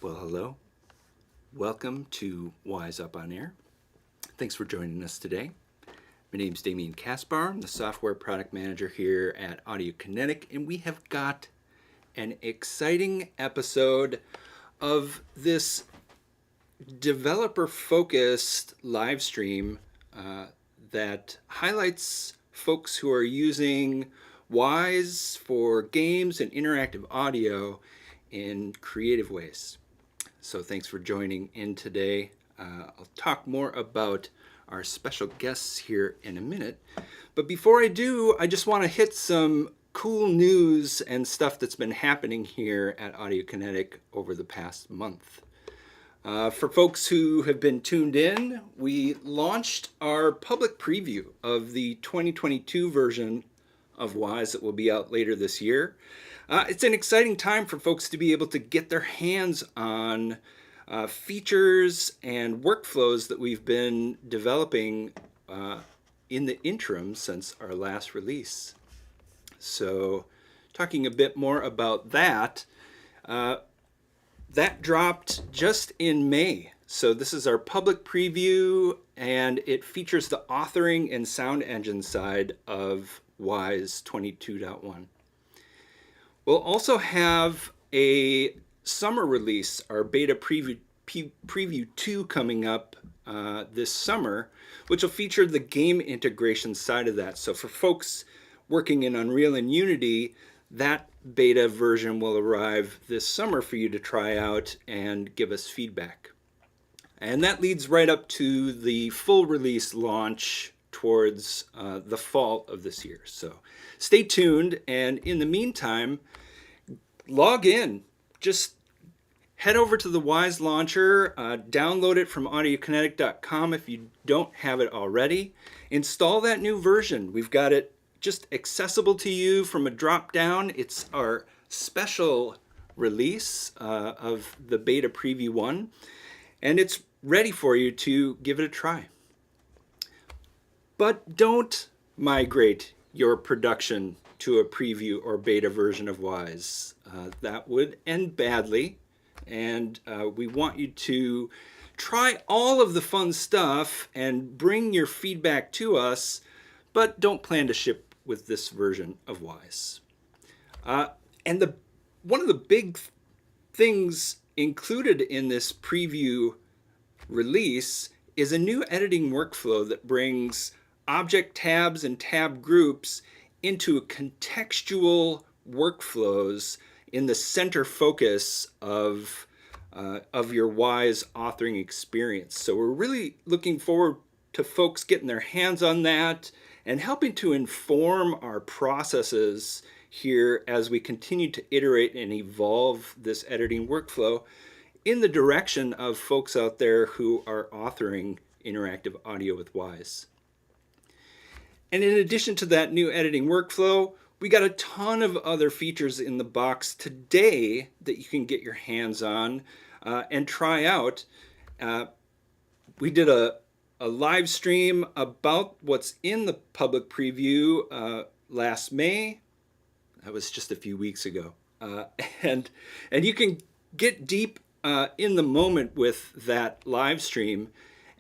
Well, hello. Welcome to Wise Up on Air. Thanks for joining us today. My name's Damien Kaspar. I'm the software product manager here at Audiokinetic, and we have got an exciting episode of this developer-focused live stream that highlights folks who are using Wise for games and interactive audio in creative ways. So thanks for joining in today. I'll talk more about our special guests here in a minute. But before I do, I just want to hit some cool news and stuff that's been happening here at Audiokinetic over the past month. For folks who have been tuned in, we launched our public preview of the 2022 version of Wise that will be out later this year. It's an exciting time for folks to be able to get their hands on features and workflows that we've been developing in the interim since our last release. So talking a bit more about that, that dropped just in May. So this is our public preview, and it features the authoring and sound engine side of Wise 22.1. We'll also have a summer release, our beta preview 2 coming up this summer, which will feature the game integration side of that. So for folks working in Unreal and Unity, that beta version will arrive this summer for you to try out and give us feedback. And that leads right up to the full release launch towards the fall of this year. So stay tuned, and in the meantime, log in. Just head over to the Wwise Launcher, download it from audiokinetic.com if you don't have it already. Install that new version. We've got it just accessible to you from a drop down. It's our special release of the beta preview 1, and it's ready for you to give it a try. But don't migrate your production to a preview or beta version of Wise. That would end badly, and we want you to try all of the fun stuff and bring your feedback to us, but don't plan to ship with this version of Wise. And one of the big things included in this preview release is a new editing workflow that brings object tabs and tab groups into contextual workflows in the center focus of your Wise authoring experience. So we're really looking forward to folks getting their hands on that and helping to inform our processes here as we continue to iterate and evolve this editing workflow in the direction of folks out there who are authoring interactive audio with Wise. And in addition to that new editing workflow, we got a ton of other features in the box today that you can get your hands on and try out. We did a live stream about what's in the public preview last May. That was just a few weeks ago. And you can get deep in the moment with that live stream.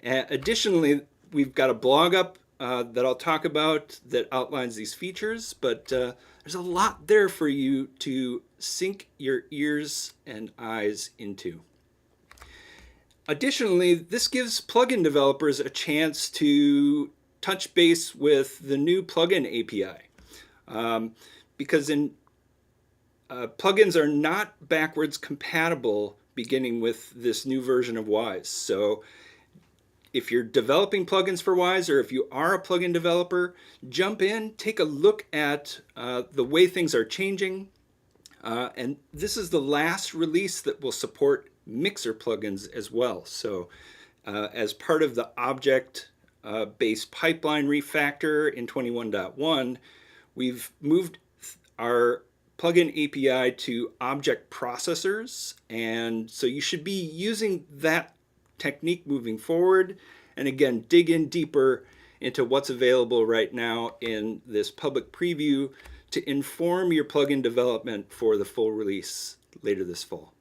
Additionally, we've got a blog up that I'll talk about that outlines these features, but there's a lot there for you to sink your ears and eyes into. Additionally, this gives plugin developers a chance to touch base with the new plugin API, because plugins are not backwards compatible beginning with this new version of Wise. So if you're developing plugins for Wise, or if you are a plugin developer, jump in, take a look at the way things are changing. And this is the last release that will support mixer plugins as well. So as part of the object-based pipeline refactor in 21.1, we've moved our plugin API to object processors. And so you should be using that technique moving forward, and again, dig in deeper into what's available right now in this public preview to inform your plugin development for the full release later this fall.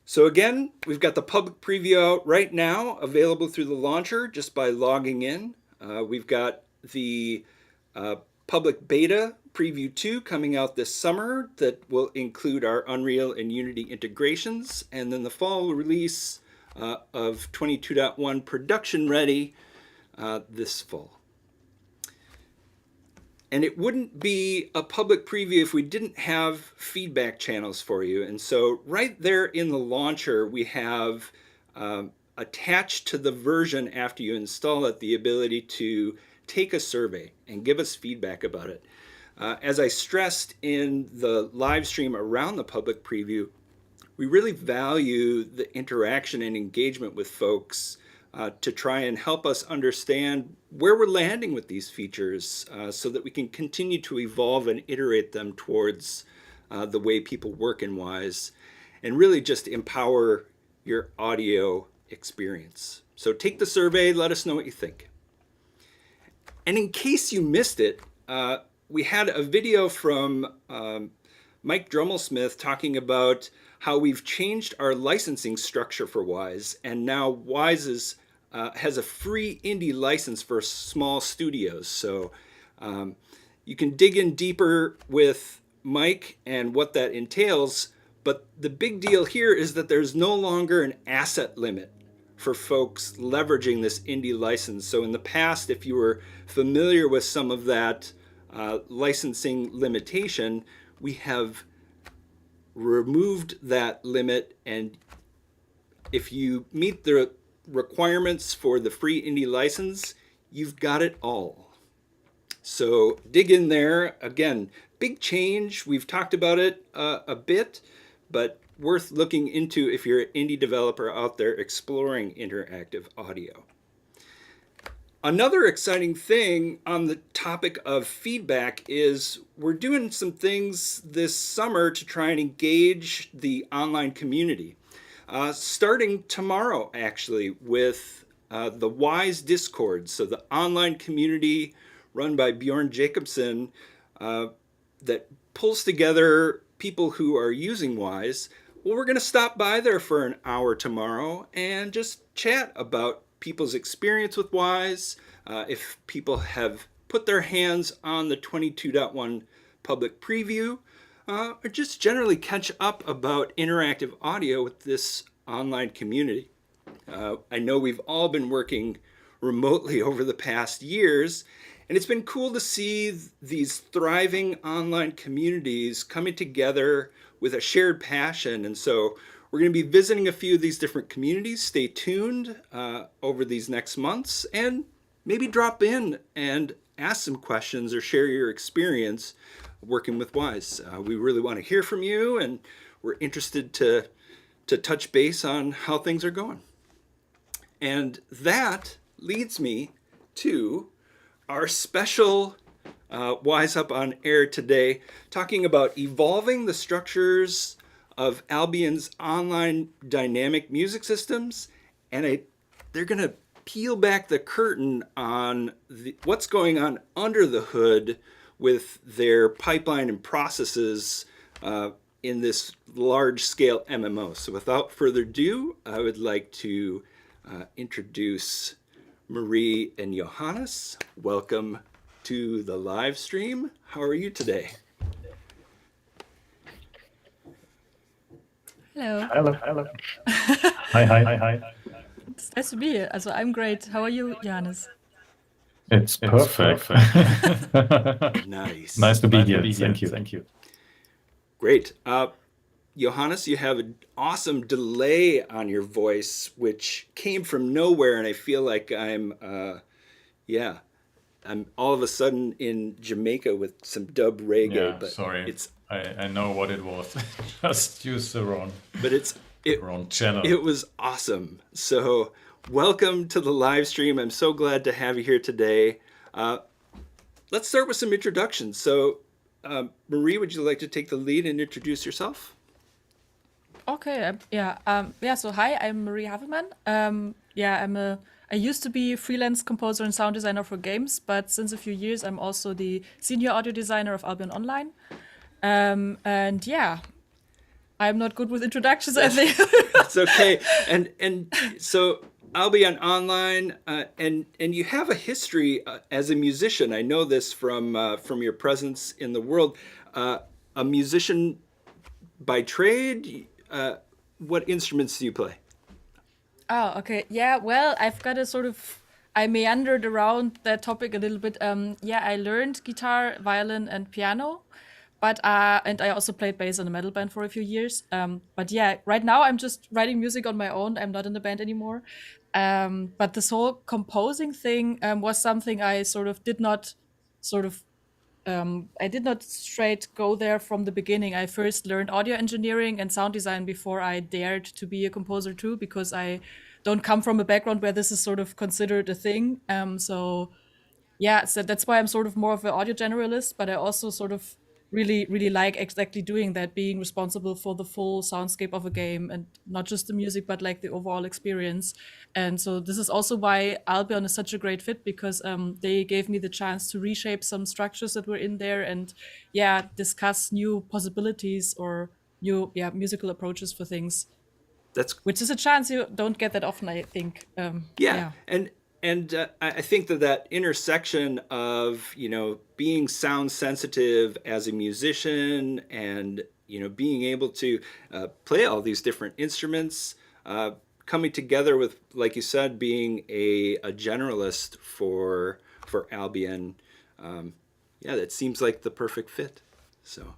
So again, we've got the public preview out right now, available through the launcher just by logging in. We've got the public beta preview 2 coming out this summer that will include our Unreal and Unity integrations, and then the fall release of 22.1 production ready this fall. And it wouldn't be a public preview if we didn't have feedback channels for you. And so right there in the launcher, we have attached to the version after you install it, the ability to take a survey and give us feedback about it. As I stressed in the live stream around the public preview, we really value the interaction and engagement with folks to try and help us understand where we're landing with these features so that we can continue to evolve and iterate them towards the way people work in Wwise and really just empower your audio experience. So take the survey, let us know what you think. And in case you missed it, we had a video from Mike Drummelsmith talking about how we've changed our licensing structure for Wwise, and now Wwise has a free indie license for small studios. So you can dig in deeper with Mike and what that entails, but the big deal here is that there's no longer an asset limit for folks leveraging this indie license. So in the past, if you were familiar with some of that licensing limitation, we have removed that limit, and if you meet the requirements for the free indie license, you've got it all. So dig in there. Again, big change. We've talked about it a bit, but worth looking into if you're an indie developer out there exploring interactive audio. Another exciting thing on the topic of feedback is we're doing some things this summer to try and engage the online community. Starting tomorrow, actually, with the Wwise Discord, so the online community run by Bjorn Jacobson that pulls together people who are using Wwise. Well, we're going to stop by there for an hour tomorrow and just chat about people's experience with Wwise, if people have put their hands on the 22.1 public preview, or just generally catch up about interactive audio with this online community. I know we've all been working remotely over the past years, and it's been cool to see these thriving online communities coming together with a shared passion. And so we're going to be visiting a few of these different communities. Stay tuned over these next months and maybe drop in and ask some questions or share your experience working with Wwise. We really want to hear from you, and we're interested to touch base on how things are going. And that leads me to our special Wwise Up on Air today, talking about evolving the structures of Albion's online dynamic music systems. And they're going to peel back the curtain on what's going on under the hood with their pipeline and processes in this large-scale MMO. So without further ado, I would like to introduce Marie and Johannes. Welcome to the live stream. How are you today? Hello. Hello. Hi. It's nice to be here. Also, I'm great. How are you, Johannes? It's perfect. Nice. Nice to be here. Thank you. Great. Johannes, you have an awesome delay on your voice, which came from nowhere, and I feel like I'm all of a sudden in Jamaica with some dub reggae. Yeah, but sorry. I know what it was. Just used the wrong. But wrong channel. It was awesome. So welcome to the live stream. I'm so glad to have you here today. Let's start with some introductions. So Marie, would you like to take the lead and introduce yourself? Okay. So hi, I'm Marie Havemann. I used to be a freelance composer and sound designer for games, but since a few years, I'm also the senior audio designer of Albion Online. I'm not good with introductions, I think. That's okay. And so Albion Online, and you have a history as a musician. I know this from your presence in the world. A musician by trade. What instruments do you play? Oh, okay. Yeah, well, I've got a sort of I meandered around that topic a little bit. Yeah, I learned guitar, violin, and piano, but and I also played bass in a metal band for a few years. But yeah, right now I'm just writing music on my own. I'm not in the band anymore. But this whole composing thing was something I sort of did not sort of I did not straight go there from the beginning. I first learned audio engineering and sound design before I dared to be a composer too, because I don't come from a background where this is sort of considered a thing. So yeah, so that's why I'm sort of more of an audio generalist, but I also sort of really like exactly doing that, being responsible for the full soundscape of a game and not just the music, but like the overall experience. And so this is also why Albion is such a great fit, because they gave me the chance to reshape some structures that were in there and yeah, discuss new possibilities or new musical approaches for things, That's which is a chance you don't get that often, I think. Yeah, and I think that intersection of being sound sensitive as a musician and being able to play all these different instruments, coming together with, like you said, being a generalist for Albion. Yeah, that seems like the perfect fit. So,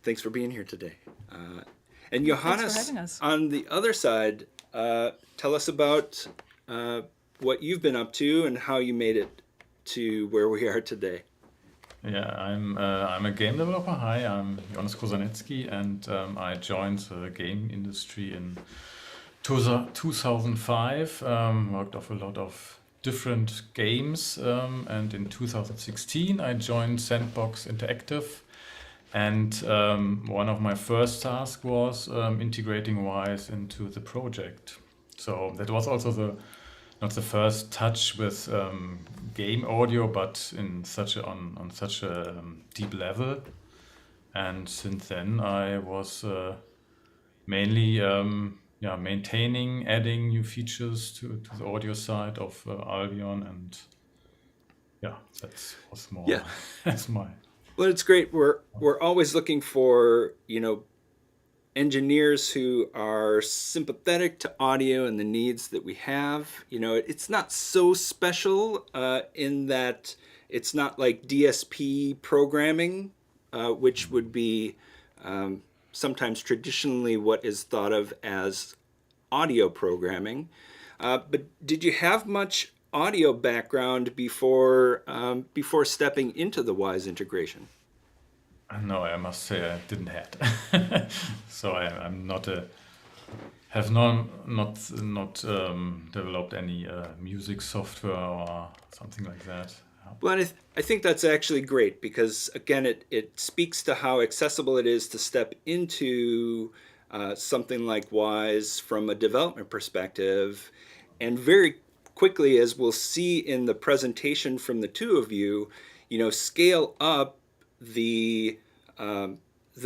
thanks for being here today. And Thanks for Johannes, having us. on the other side, tell us about what you've been up to and how you made it to where we are today. Yeah, I'm a game developer. Hi, I'm Johannes Kosanetzky, and I joined the game industry in 2005. Worked off a lot of different games, and in 2016 I joined Sandbox Interactive. And one of my first tasks was integrating Wwise into the project. So that was also not the first touch with game audio, but in on such a deep level. And since then, I was mainly maintaining, adding new features to the audio side of Albion, and yeah, that was more Yeah. as my. Well, it's great. We're always looking for engineers who are sympathetic to audio and the needs that we have. It's not so special in that it's not like DSP programming, which would be sometimes traditionally what is thought of as audio programming. But did you have much audio background before stepping into the Wwise integration? No, I must say I didn't have. So I'm not have not developed any music software or something like that. Well, and I think that's actually great because, again, it speaks to how accessible it is to step into something like Wwise from a development perspective. And very quickly, as we'll see in the presentation from the two of you, scale up the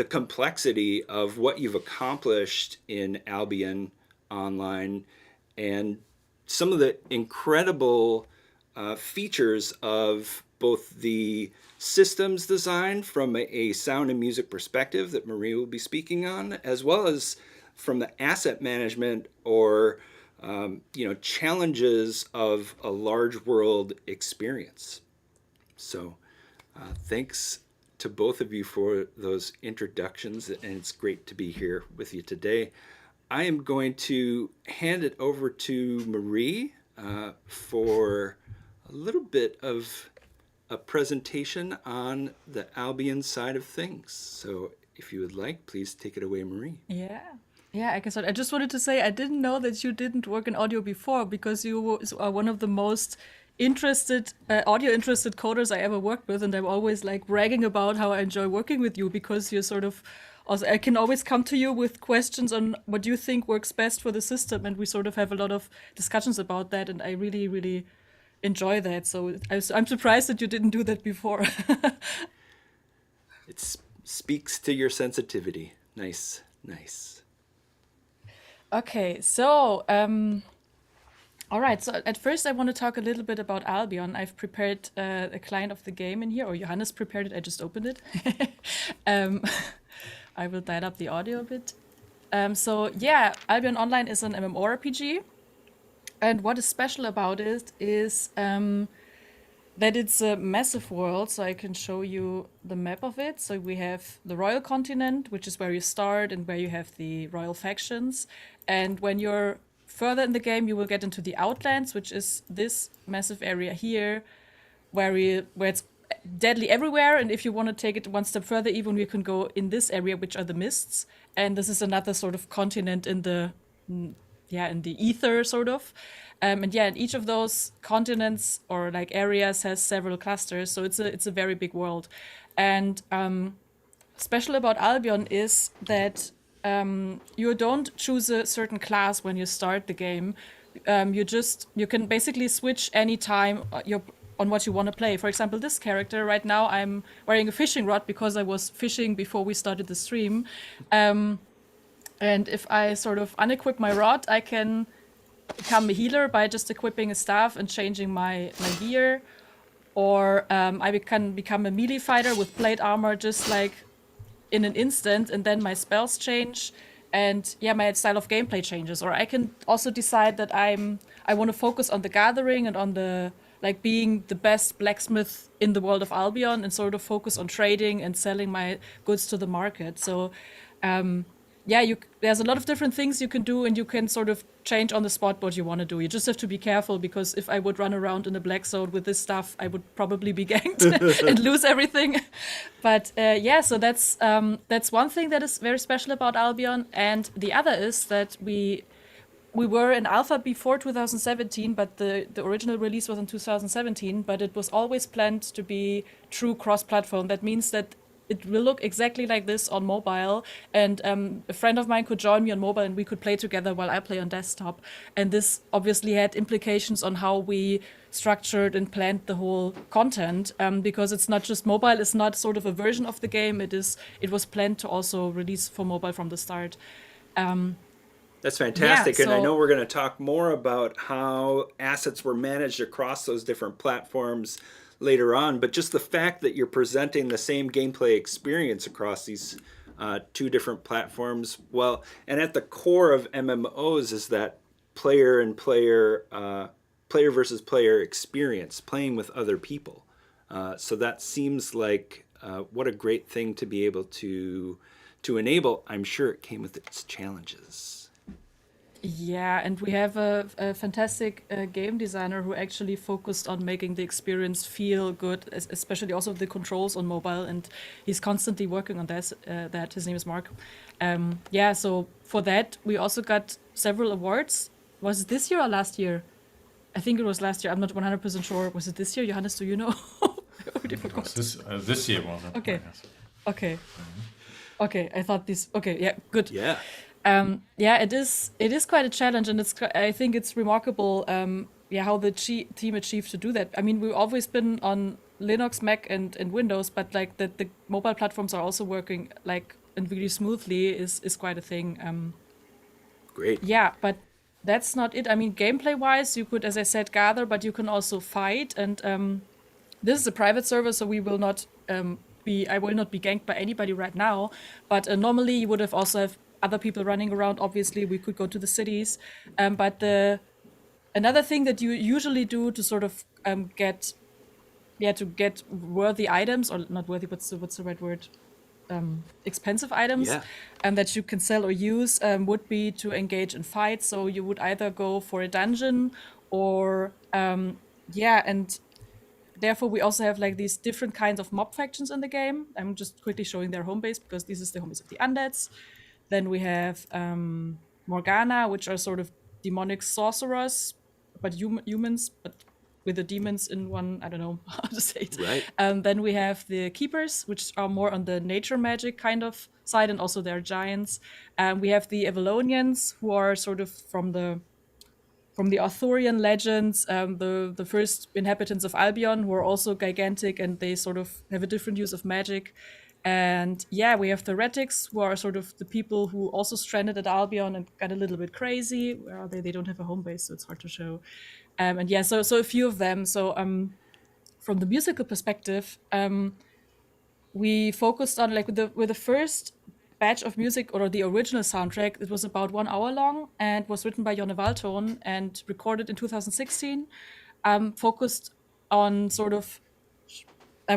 complexity of what you've accomplished in Albion Online and some of the incredible features of both the systems design from a sound and music perspective that Marie will be speaking on, as well as from the asset management or challenges of a large world experience. So thanks to both of you for those introductions, and it's great to be here with you today. I am going to hand it over to Marie for a little bit of a presentation on the Albion side of things. So if you would like, please take it away, Marie. Yeah, I guess I just wanted to say I didn't know that you didn't work in audio before, because you are one of the most audio interested coders I ever worked with, and I'm always like bragging about how I enjoy working with you, because you're sort of also, I can always come to you with questions on what you think works best for the system, and we sort of have a lot of discussions about that, and I really enjoy that. So I'm surprised that you didn't do that before. It speaks to your sensitivity. Nice. Nice. Okay, so all right. So at first, I want to talk a little bit about Albion. I've prepared a client of the game in here, or Johannes prepared it. I just opened it. um, I will dial up the audio a bit. So yeah, Albion Online is an MMORPG, and what is special about it is that it's a massive world. So I can show you the map of it. So we have the Royal Continent, which is where you start and where you have the royal factions. And when you're further in the game, you will get into the Outlands, which is this massive area here, where it's deadly everywhere. And if you want to take it one step further, even we can go in this area, which are the mists. And this is another sort of continent in the in the ether, sort of. And yeah, and each of those continents or like areas has several clusters, so it's a very big world. And special about Albion is that you don't choose a certain class when you start the game. You can basically switch anytime on what you want to play. For example, this character right now, I'm wearing a fishing rod because I was fishing before we started the stream. And if I sort of unequip my rod, I can become a healer by just equipping a staff and changing my gear. Or I can become a melee fighter with plate armor just like in an instant, and then my spells change and yeah, my style of gameplay changes. Or I can also decide that I want to focus on the gathering and on the like being the best blacksmith in the world of Albion and sort of focus on trading and selling my goods to the market. So there's a lot of different things you can do, and you can sort of change on the spot what you want to do. You just have to be careful, because if I would run around in a black zone with this stuff, I would probably be ganked and lose everything. But so that's one thing that is very special about Albion. And the other is that we were in alpha before 2017, but the original release was in 2017, but it was always planned to be true cross-platform. That means that it will look exactly like this on mobile, and a friend of mine could join me on mobile and we could play together while I play on desktop. And this obviously had implications on how we structured and planned the whole content, because it's not just mobile, it's not sort of a version of the game, it was planned to also release for mobile from the start. That's fantastic. Yeah, And I so- know we're going to talk more about how assets were managed across those different platforms later on. But just the fact that you're presenting the same gameplay experience across these two different platforms, well, and at the core of MMOs is that player versus player experience, playing with other people. So that seems like what a great thing to be able to enable. I'm sure it came with its challenges. Yeah, and we have a fantastic game designer who actually focused on making the experience feel good, especially also the controls on mobile, and he's constantly working on this. That his name is Mark. So for that we also got several awards. Was it this year or last year? I think it was last year. I'm not 100% sure. Was it this year, Johannes? Do you know? I already forgot. This year was it? Okay. Yes. Okay. Okay. I thought this. Okay. Yeah. Good. Yeah. It is quite a challenge, and I think it's remarkable how the team achieved to do that. I mean, we've always been on Linux, Mac, and Windows, but like the mobile platforms are also working like and really smoothly is quite a thing. Great. Yeah, but that's not it. I mean, gameplay wise, you could, as I said, gather, but you can also fight. And this is a private server, so we will not I will not be ganked by anybody right now. But normally you would have also have other people running around. Obviously, we could go to the cities. But another thing that you usually do to sort of get worthy items, or not worthy, what's the right word? Expensive items, Yeah. that you can sell or use, would be to engage in fights. So you would either go for a dungeon or and therefore we also have like these different kinds of mob factions in the game. I'm just quickly showing their home base because this is the home base of the undeads. Then we have Morgana, which are sort of demonic sorcerers, but humans, but with the demons in one. I don't know how to say it. Right. Then we have the keepers, which are more on the nature magic kind of side, and also they're giants. We have the Avalonians, who are sort of from the Arthurian legends, the first inhabitants of Albion, who are also gigantic, and they sort of have a different use of magic. And yeah, we have the Retics, who are sort of the people who also stranded at Albion and got a little bit crazy. Where are they? They don't have a home base, so it's hard to show. And yeah, so a few of them. So from the musical perspective, we focused on like with the first batch of music or the original soundtrack. It was about 1 hour long and was written by Jonne Walton and recorded in 2016. Focused on sort of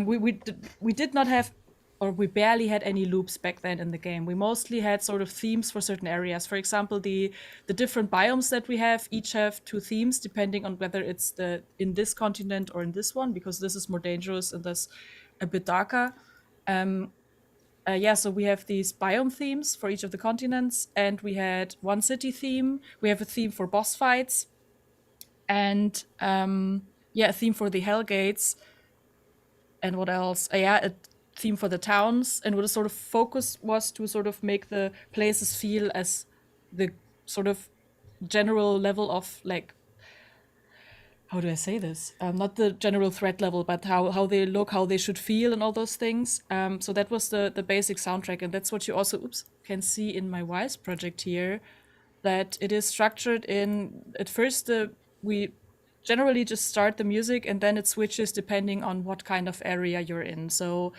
we did not have, or we barely had any loops back then in the game. We mostly had sort of themes for certain areas. For example, the different biomes that we have each have 2 themes depending on whether it's in this continent or in this one, because this is more dangerous and thus a bit darker. Yeah, so we have these biome themes for each of the continents, and we had one city theme. We have a theme for boss fights, and yeah, a theme for the Hell Gates. And what else? Yeah, a theme for the towns. And what the sort of focus was to sort of make the places feel as the sort of general level of like, how do I say this? Not the general threat level, but how they look, how they should feel, and all those things. So that was the basic soundtrack, and that's what you also can see in my Wwise project here. That it is structured in at first we generally just start the music and then it switches depending on what kind of area you're in. So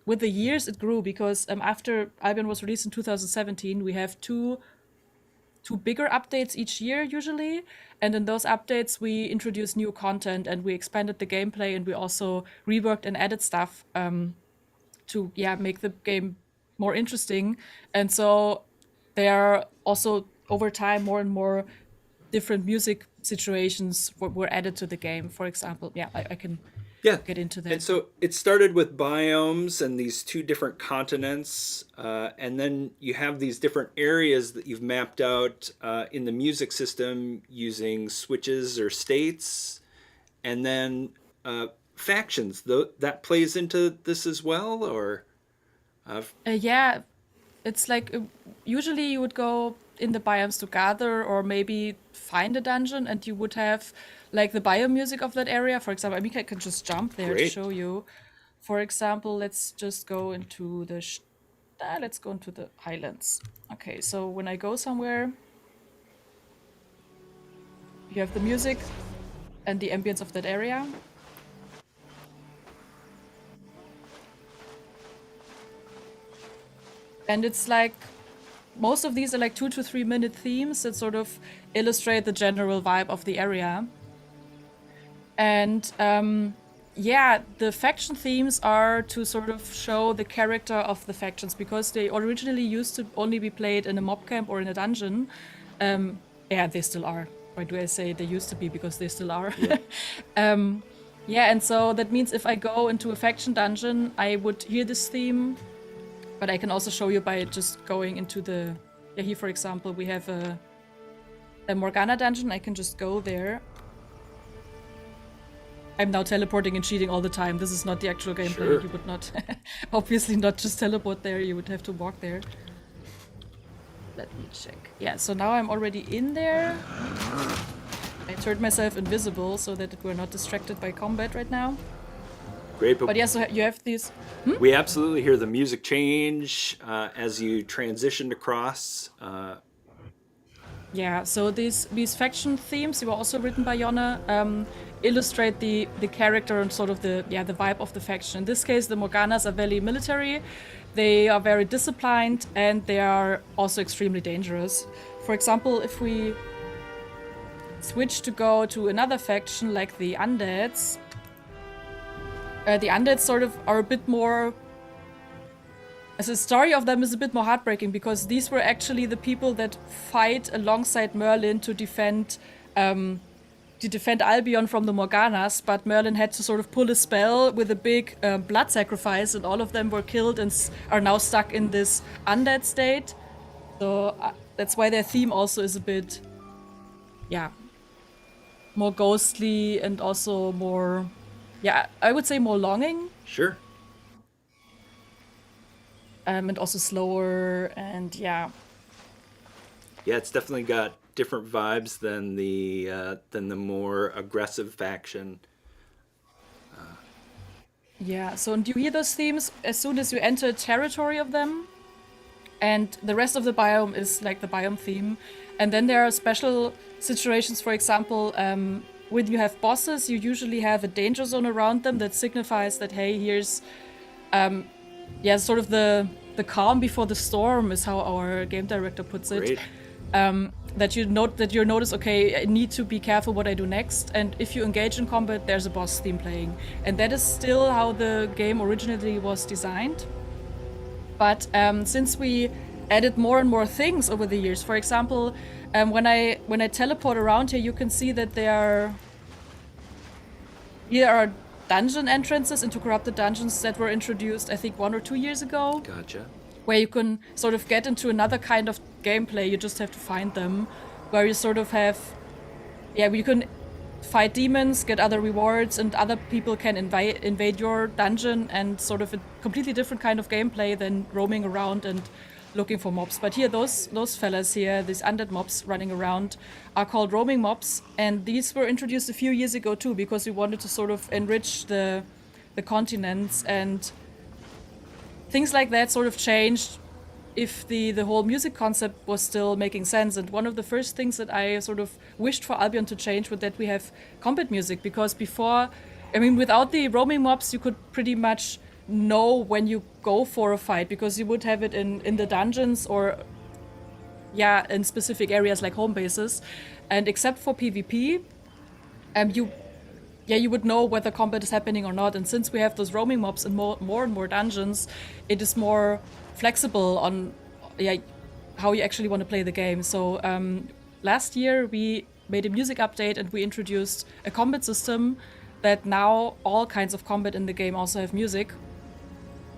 with the years it grew because after Albion was released in 2017, we have two bigger updates each year usually, and in those updates we introduced new content and we expanded the gameplay, and we also reworked and added stuff to make the game more interesting. And so there are also over time more and more different music situations were added to the game. For example, I can Yeah. get into that. And so it started with biomes and these 2 different continents, and then you have these different areas that you've mapped out in the music system using switches or states, and then factions. That plays into this as well, or? Yeah, it's like usually you would go in the biomes to gather or maybe find a dungeon, and you would have like the biome music of that area. For example, I mean, I can just jump there to Great. show you. For example, let's just go into let's go into the highlands. Okay, so when I go somewhere, you have the music and the ambience of that area. And it's like most of these are like 2 to 3 minute themes that sort of illustrate the general vibe of the area. And the faction themes are to sort of show the character of the factions, because they originally used to only be played in a mob camp or in a dungeon. They still are. Why do I say they used to be? Because they still are. Yeah. And so that means if I go into a faction dungeon, I would hear this theme, but I can also show you by just going into the... here, for example, we have a Morgana dungeon. I can just go there. I'm now teleporting and cheating all the time. This is not the actual gameplay. Sure. You would not, obviously not just teleport there. You would have to walk there. Let me check. Yeah, so now I'm already in there. I turned myself invisible so that we're not distracted by combat right now. Great. But yeah, so you have these... We absolutely hear the music change as you transitioned across. Yeah, so these faction themes, they were also written by Jonne, illustrate the character and sort of the vibe of the faction. In this case, the Morganas are very military, they are very disciplined, and they are also extremely dangerous. For example, if we switch to go to another faction like the Undeads, the Undeads sort of are a bit more... As the story of them is a bit more heartbreaking, because these were actually the people that fight alongside Merlin to defend Albion from the Morganas, but Merlin had to sort of pull a spell with a big blood sacrifice, and all of them were killed and are now stuck in this undead state. So that's why their theme also is a bit, more ghostly and also more, I would say more longing. Sure. And also slower, and Yeah, it's definitely got different vibes than the more aggressive faction. Yeah, so and you hear those themes as soon as you enter a territory of them, and the rest of the biome is like the biome theme. And then there are special situations, for example, when you have bosses, you usually have a danger zone around them that signifies that, hey, here's, sort of the calm before the storm is how our game director puts it. Great. That you notice, okay, I need to be careful what I do next. And if you engage in combat, there's a boss theme playing. And that is still how the game originally was designed. But since we added more and more things over the years, for example, when I teleport around here, you can see that here are dungeon entrances into corrupted dungeons that were introduced, I think, 1 or 2 years ago. Gotcha. Where you can sort of get into another kind of gameplay. You just have to find them, where you sort of have, where you can fight demons, get other rewards, and other people can invade your dungeon, and sort of a completely different kind of gameplay than roaming around and looking for mobs. But here, those fellas here, these undead mobs running around, are called roaming mobs, and these were introduced a few years ago too, because we wanted to sort of enrich the continents, and things like that sort of changed if the whole music concept was still making sense. And one of the first things that I sort of wished for Albion to change was that we have combat music, because before, I mean, without the roaming mobs, you could pretty much know when you go for a fight, because you would have it in the dungeons or in specific areas like home bases. And except for PvP, you would know whether combat is happening or not. And since we have those roaming mobs in more and more dungeons, it is more flexible on how you actually want to play the game. So last year we made a music update, and we introduced a combat system that now all kinds of combat in the game also have music.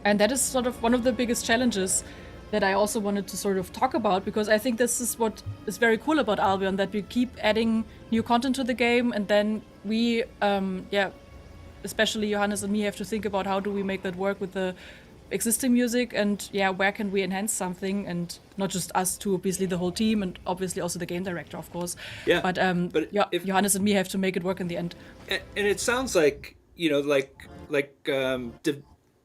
And that is sort of one of the biggest challenges that I also wanted to sort of talk about, because I think this is what is very cool about Albion, that we keep adding new content to the game, and then we, especially Johannes and me, have to think about how do we make that work with the existing music, and where can we enhance something, and not just us two, obviously the whole team, and obviously also the game director, of course. Yeah. But if Johannes and me have to make it work in the end. And it sounds like,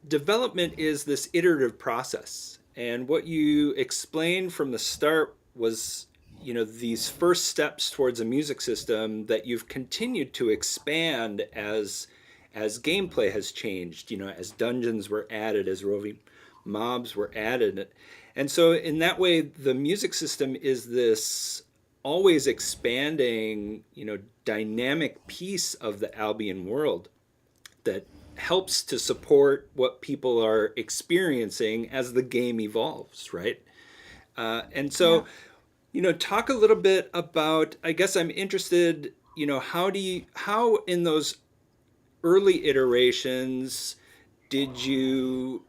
development is this iterative process. And what you explained from the start was, these first steps towards a music system that you've continued to expand as gameplay has changed, as dungeons were added, as roving mobs were added. And so in that way, the music system is this always expanding, dynamic piece of the Albion world that helps to support what people are experiencing as the game evolves, right? And so, talk a little bit about, I guess I'm interested, how in those early iterations did you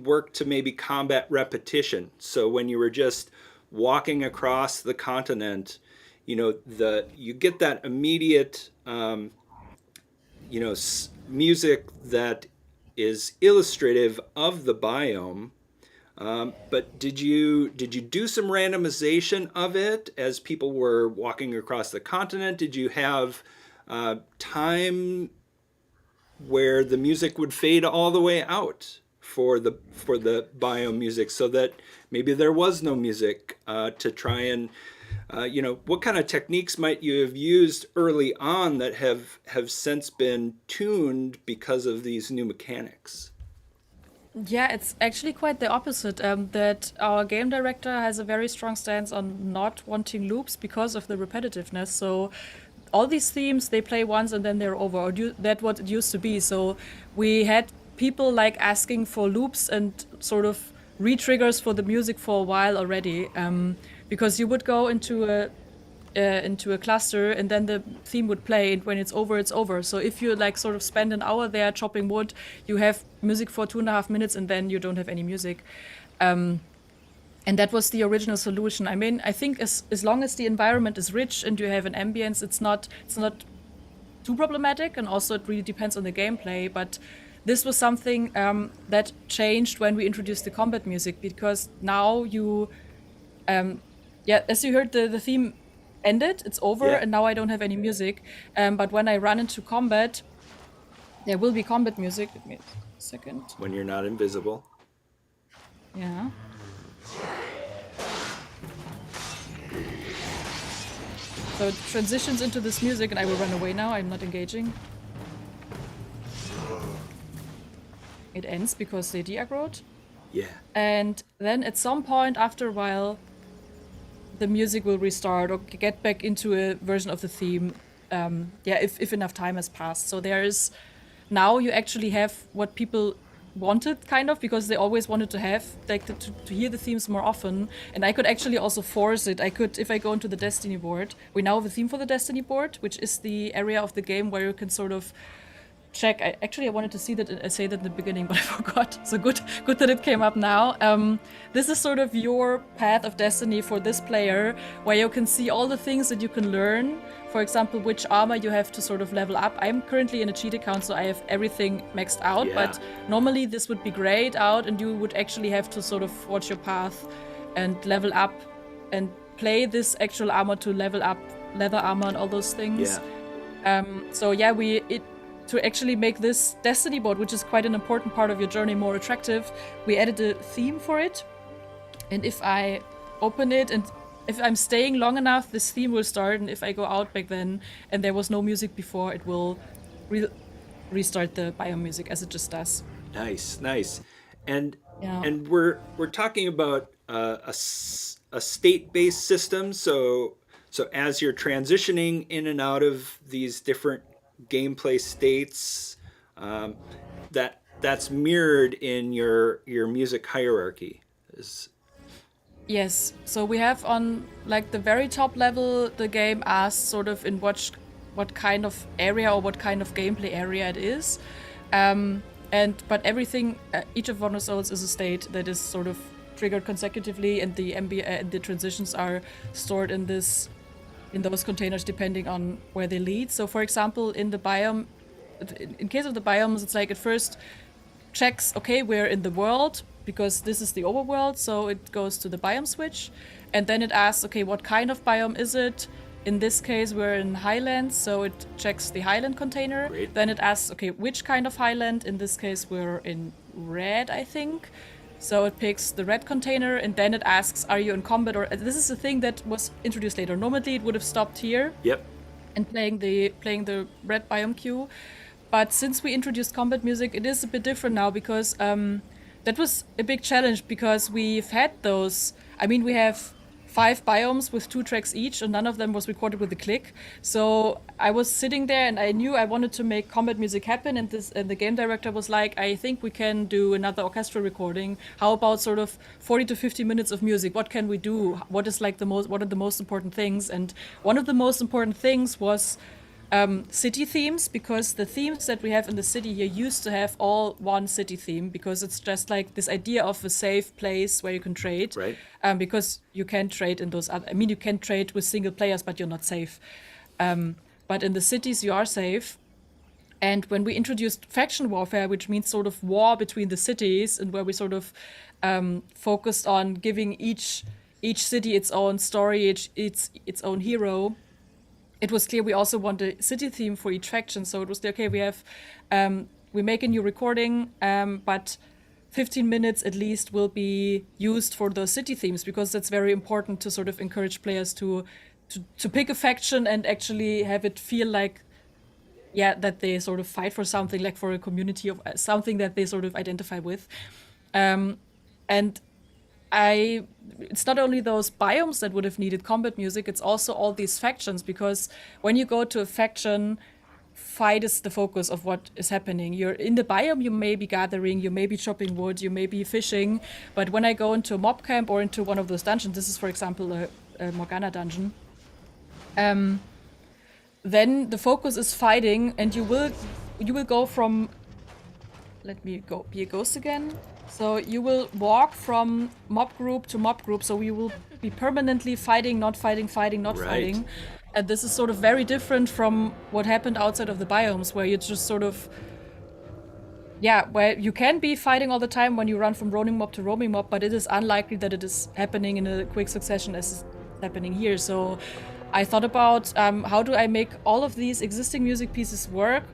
work to maybe combat repetition? So when you were just walking across the continent, you get that immediate, music that is illustrative of the biome. But did you do some randomization of it as people were walking across the continent? Did you have time where the music would fade all the way out for the biome music, so that maybe there was no music to try and what kind of techniques might you have used early on that have since been tuned because of these new mechanics? Yeah, it's actually quite the opposite. That our game director has a very strong stance on not wanting loops because of the repetitiveness. So all these themes, they play once and then they're over, or that's what it used to be. So we had people like asking for loops and sort of re-triggers for the music for a while already, because you would go into a cluster and then the theme would play, and when it's over, it's over. So if you like sort of spend an hour there chopping wood, you have music for 2.5 minutes and then you don't have any music. And that was the original solution. I mean, I think as long as the environment is rich and you have an ambience, it's not too problematic, and also it really depends on the gameplay. But this was something that changed when we introduced the combat music, because now you, as you heard, the theme ended, it's over, and now I don't have any music. But when I run into combat, there will be combat music. Second. when you're not invisible. Yeah. So it transitions into this music, and I will run away now. I'm not engaging. It ends because they de-aggroed. Yeah. And then at some point after a while, the music will restart or get back into a version of the theme. If enough time has passed. So there is, now you actually have what people wanted, kind of, because they always wanted to have, like, to hear the themes more often. And I could actually also force it. I could, if I go into the Destiny board, we now have a theme for the Destiny board, which is the area of the game where you can sort of check. I wanted to say that in the beginning, but I forgot. So good that it came up now. This is sort of your path of destiny for this player, where you can see all the things that you can learn. For example, which armor you have to sort of level up. I'm currently in a cheat account, so I have everything maxed out. Yeah. But normally this would be grayed out, and you would actually have to sort of watch your path and level up and play this actual armor to level up leather armor and all those things. Yeah. To actually make this Destiny board, which is quite an important part of your journey, more attractive, we added a theme for it. And if I open it, and if I'm staying long enough, this theme will start. And if I go out back then, and there was no music before, it will restart the biome music as it just does. Nice. And Yeah. and we're talking about a state-based system. So as you're transitioning in and out of these different gameplay states, that's mirrored in your music hierarchy. Yes, so we have on like the very top level, the game asks sort of in what kind of area or what kind of gameplay area it is, but everything, each of one of those is a state that is sort of triggered consecutively, and the transitions are stored in those containers depending on where they lead. So for example, in the biome, in case of the biomes, it's like it first checks, okay, we're in the world, because this is the overworld, so it goes to the biome switch, and then it asks, okay, what kind of biome is it? In this case, we're in highlands, so it checks the highland container. Great. Then it asks, okay, which kind of highland? In this case, we're in red, I think. So it picks the red container, and then it asks, are you in combat? Or this is a thing that was introduced later. Normally, it would have stopped here. Yep. And playing the red biome queue. But since we introduced combat music, it is a bit different now, because that was a big challenge, because we've had those. I mean, we have 5 biomes with 2 tracks each, and none of them was recorded with a click. So I was sitting there, and I knew I wanted to make combat music happen, and the game director was like, I think we can do another orchestral recording. How about sort of 40 to 50 minutes of music? What can we do? What are the most important things? And one of the most important things was city themes, because the themes that we have in the city here used to have all one city theme, because it's just like this idea of a safe place where you can trade. Right. Because you can trade in those other, I mean, you can trade with single players, but you're not safe. But in the cities, you are safe. And when we introduced faction warfare, which means sort of war between the cities, and where we sort of focused on giving each city its own story, its own hero, it was clear we also want a city theme for each faction. So it was okay, we make a new recording, but 15 minutes at least will be used for those city themes, because that's very important to sort of encourage players to pick a faction and actually have it feel like, that they sort of fight for something, like for a community of something that they sort of identify with. And it's not only those biomes that would have needed combat music, it's also all these factions, because when you go to a faction, fight is the focus of what is happening. You're in the biome, you may be gathering, you may be chopping wood, you may be fishing, but when I go into a mob camp or into one of those dungeons, this is for example a Morgana dungeon, then the focus is fighting, and you will go from, let me go be a ghost again. So you will walk from mob group to mob group, so you will be permanently fighting, not fighting, fighting, not fighting. And this is sort of very different from what happened outside of the biomes, where you just sort of, where you can be fighting all the time when you run from roaming mob to roaming mob, but it is unlikely that it is happening in a quick succession as is happening here. So I thought about how do I make all of these existing music pieces work,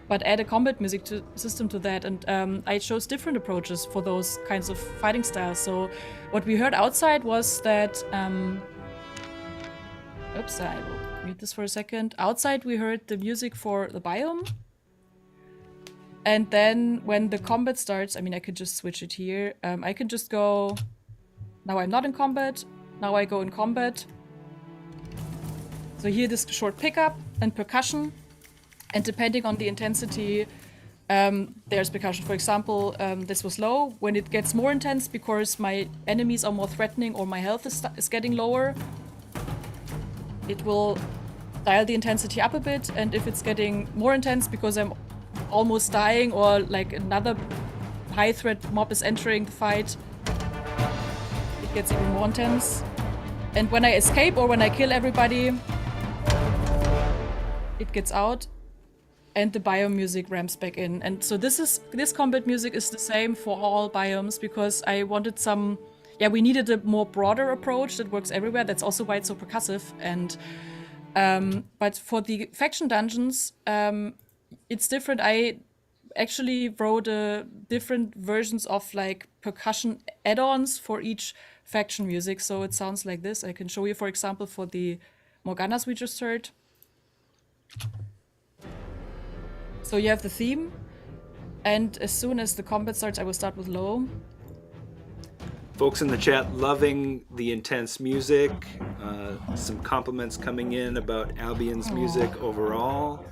but add a combat music system to that. And I chose different approaches for those kinds of fighting styles. So what we heard outside was that, oops, I will mute this for a second. Outside we heard the music for the biome. And then when the combat starts, I mean, I could just switch it here. I can just go, now I'm not in combat, now I go in combat. So here this short pickup and percussion. And depending on the intensity, there's percussion. For example, this was low. When it gets more intense because my enemies are more threatening or my health is getting lower, it will dial the intensity up a bit. And if it's getting more intense because I'm almost dying or like another high threat mob is entering the fight, it gets even more intense. And when I escape or when I kill everybody, it gets out. And the biome music ramps back in. And so this combat music is the same for all biomes because I wanted some, we needed a more broader approach that works everywhere. That's also why it's so percussive. And but for the faction dungeons, it's different. I actually wrote different versions of like percussion add-ons for each faction music. So it sounds like this. I can show you, for example, for the Morganas we just heard. So you have the theme, and as soon as the combat starts, I will start with low. Folks in the chat loving the intense music. Some compliments coming in about Albion's music overall.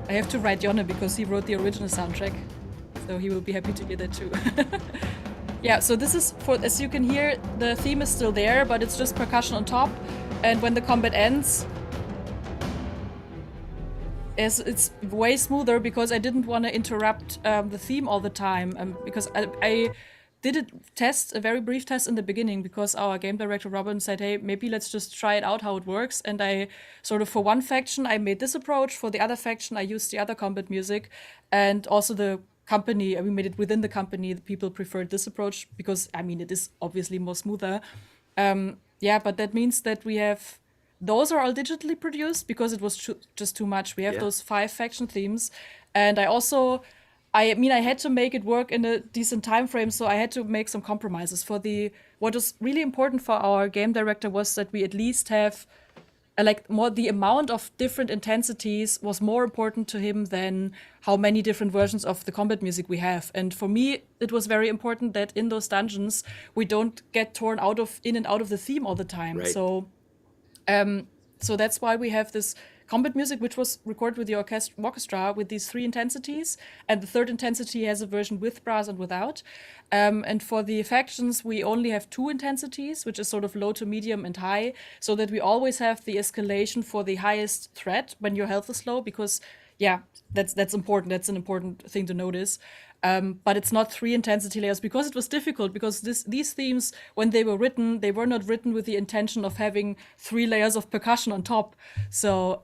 I have to write Jonne because he wrote the original soundtrack, so he will be happy to hear that too. Yeah, so this is for, as you can hear, the theme is still there, but it's just percussion on top, and when the combat ends, it's way smoother because I didn't want to interrupt the theme all the time. Because I did a very brief test in the beginning because our game director Robin said, hey, maybe let's just try it out how it works. And I sort of, for one faction, I made this approach. For the other faction, I used the other combat music. And also the company, we made it within the company. The people preferred this approach because, I mean, it is obviously more smoother. But that means that we have... Those are all digitally produced because it was just too much. We have those 5 faction themes. And I had to make it work in a decent time frame, so I had to make some compromises. What was really important for our game director was that we at least have the amount of different intensities was more important to him than how many different versions of the combat music we have. And for me, it was very important that in those dungeons, we don't get torn in and out of the theme all the time. Right. So that's why we have this combat music, which was recorded with the orchestra with these 3 intensities. And the 3rd intensity has a version with brass and without. And for the factions, we only have 2 intensities, which is sort of low to medium and high, so that we always have the escalation for the highest threat when your health is low, because, that's important. That's an important thing to notice. But it's not 3 intensity layers because it was difficult, because these themes, when they were written, they were not written with the intention of having 3 layers of percussion on top. So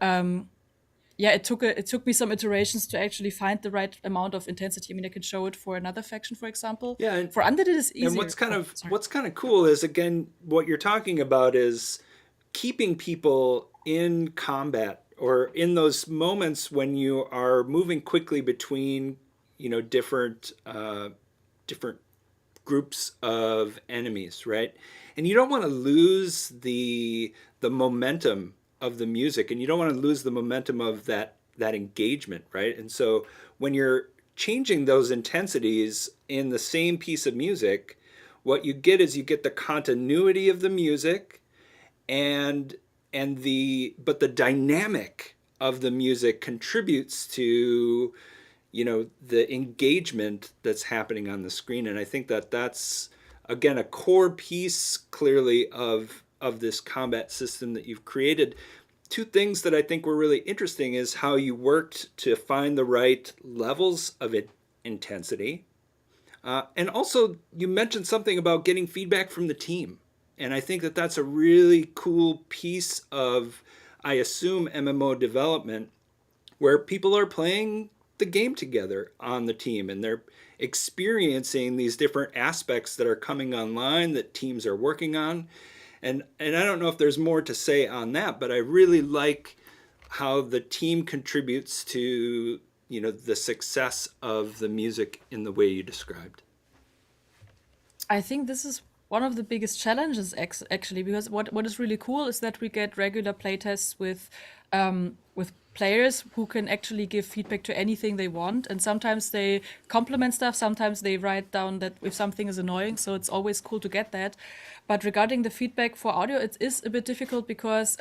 it took me some iterations to actually find the right amount of intensity. I mean, I could show it for another faction, for example. Yeah, and for Undead it is easier. And what's kind of cool is, again, what you're talking about is keeping people in combat, or in those moments when you are moving quickly between different groups of enemies, right? And you don't want to lose the momentum of the music, and you don't want to lose the momentum of that engagement, right? And so when you're changing those intensities in the same piece of music, what you get is you get the continuity of the music but the dynamic of the music contributes to the engagement that's happening on the screen. And I think that that's, again, a core piece clearly of this combat system that you've created. 2 things that I think were really interesting is how you worked to find the right levels of intensity. And also you mentioned something about getting feedback from the team. And I think that that's a really cool piece of, I assume, MMO development, where people are playing the game together on the team, and they're experiencing these different aspects that are coming online that teams are working on. And I don't know if there's more to say on that, but I really like how the team contributes to, the success of the music in the way you described? I think this is one of the biggest challenges actually, because what is really cool is that we get regular playtests with players who can actually give feedback to anything they want, and sometimes they compliment stuff, sometimes they write down that if something is annoying, so it's always cool to get that. But regarding the feedback for audio, it is a bit difficult because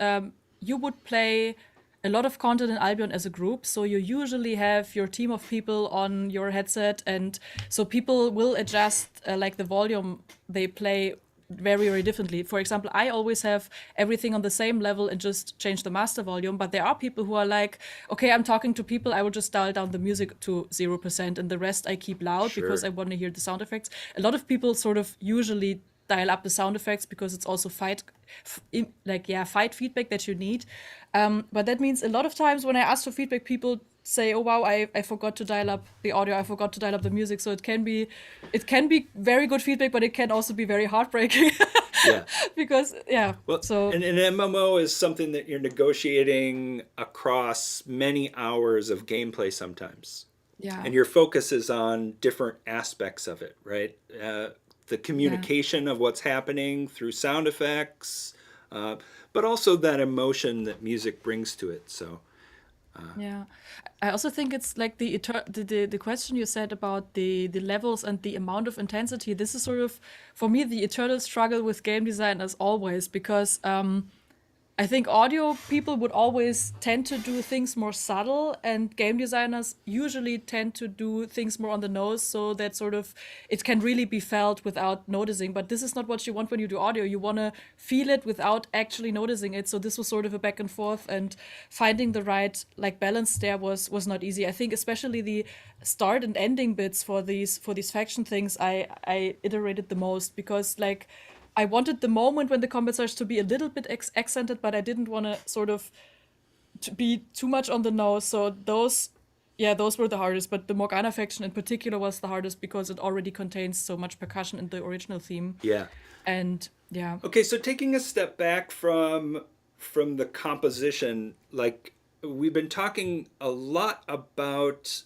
you would play a lot of content in Albion as a group. So you usually have your team of people on your headset. And so people will adjust like the volume they play very, very differently. For example, I always have everything on the same level and just change the master volume. But there are people who are like, okay, I'm talking to people, I will just dial down the music to 0% and the rest I keep loud because I want to hear the sound effects. A lot of people sort of usually dial up the sound effects because it's also fight feedback that you need. But that means a lot of times when I ask for feedback, people say, "Oh wow, I forgot to dial up the audio. I forgot to dial up the music." So it can be very good feedback, but it can also be very heartbreaking. Yeah. Because Well, so and an MMO is something that you're negotiating across many hours of gameplay sometimes. yeah. And your focus is on different aspects of it, right? The communication of what's happening through sound effects, but also that emotion that music brings to it. So, Yeah, I also think it's like the question you said about the levels and the amount of intensity. This is sort of, for me, the eternal struggle with game design as always, because I think audio people would always tend to do things more subtle, and game designers usually tend to do things more on the nose, so that sort of it can really be felt without noticing. But this is not what you want when you do audio. You want to feel it without actually noticing it. So this was sort of a back and forth, and finding the right like balance there was not easy. I think especially the start and ending bits for these faction things I iterated the most, because like I wanted the moment when the combat starts to be a little bit accented, but I didn't want to sort of to be too much on the nose. So those were the hardest. But the Morgana faction in particular was the hardest because it already contains so much percussion in the original theme. yeah. And yeah. Okay, so taking a step back from the composition, like we've been talking a lot about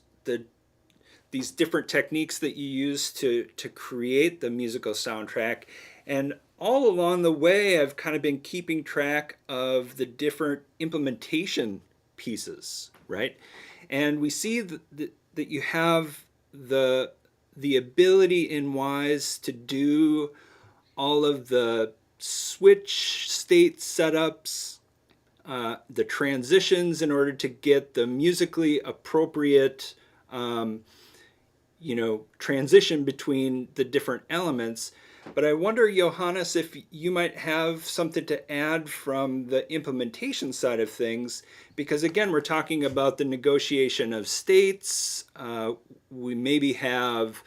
these different techniques that you use to create the musical soundtrack. And all along the way, I've kind of been keeping track of the different implementation pieces, right? And we see that you have the ability in Wwise to do all of the switch state setups, the transitions in order to get the musically appropriate transition between the different elements. But I wonder, Johannes, if you might have something to add from the implementation side of things, because again, we're talking about the negotiation of states. We maybe have,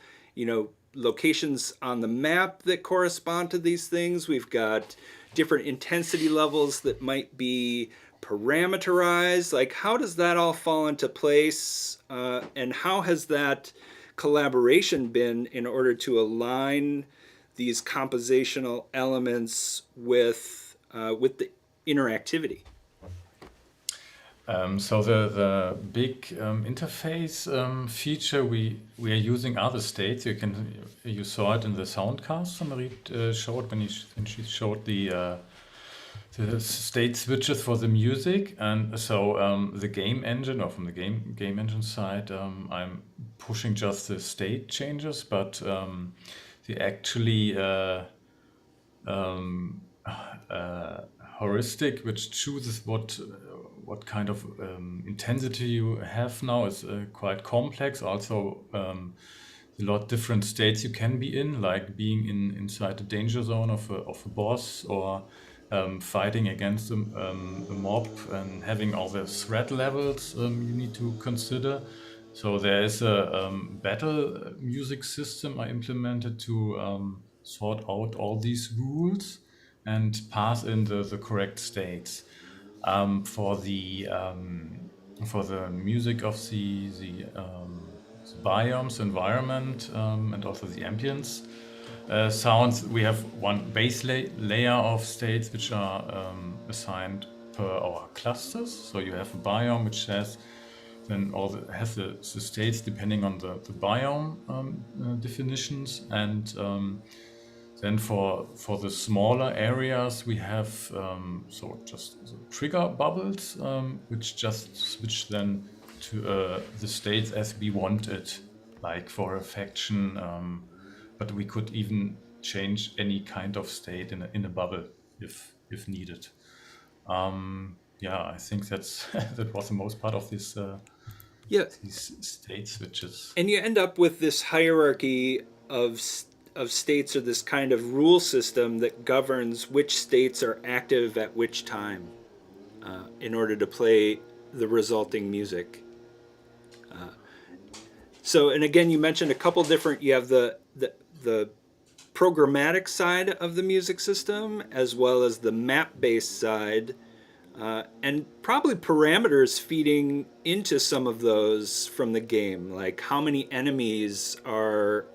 locations on the map that correspond to these things. We've got different intensity levels that might be parameterized. Like, how does that all fall into place? And how has that collaboration been in order to align these compositional elements with the interactivity? So the big interface feature we are using are the states. You saw it in the soundcast Marie showed when she showed the state switches for the music. And so the game engine, or from the game engine side, I'm pushing just the state changes, but the actually heuristic, which chooses what kind of intensity you have now, is quite complex. Also, a lot different states you can be in, like being inside the danger zone of a boss, or fighting against a mob, and having all the threat levels you need to consider. So there is a battle music system I implemented to sort out all these rules and pass in the correct states. For the music of the biomes, environment, and also the ambience sounds, we have one base layer of states which are assigned per our clusters. So you have a biome which has then has the states depending on the biome definitions, and then for the smaller areas we have so just the trigger bubbles which just switch then to the states as we want it, like for a faction, but we could even change any kind of state in a bubble if needed. I think that's that was the most part of this Yeah, these state switches. and you end up with this hierarchy of states, or this kind of rule system that governs which states are active at which time in order to play the resulting music. So, and again, you mentioned a couple different. You have the programmatic side of the music system, as well as the map-based side, and probably parameters feeding into some of those from the game, like how many enemies are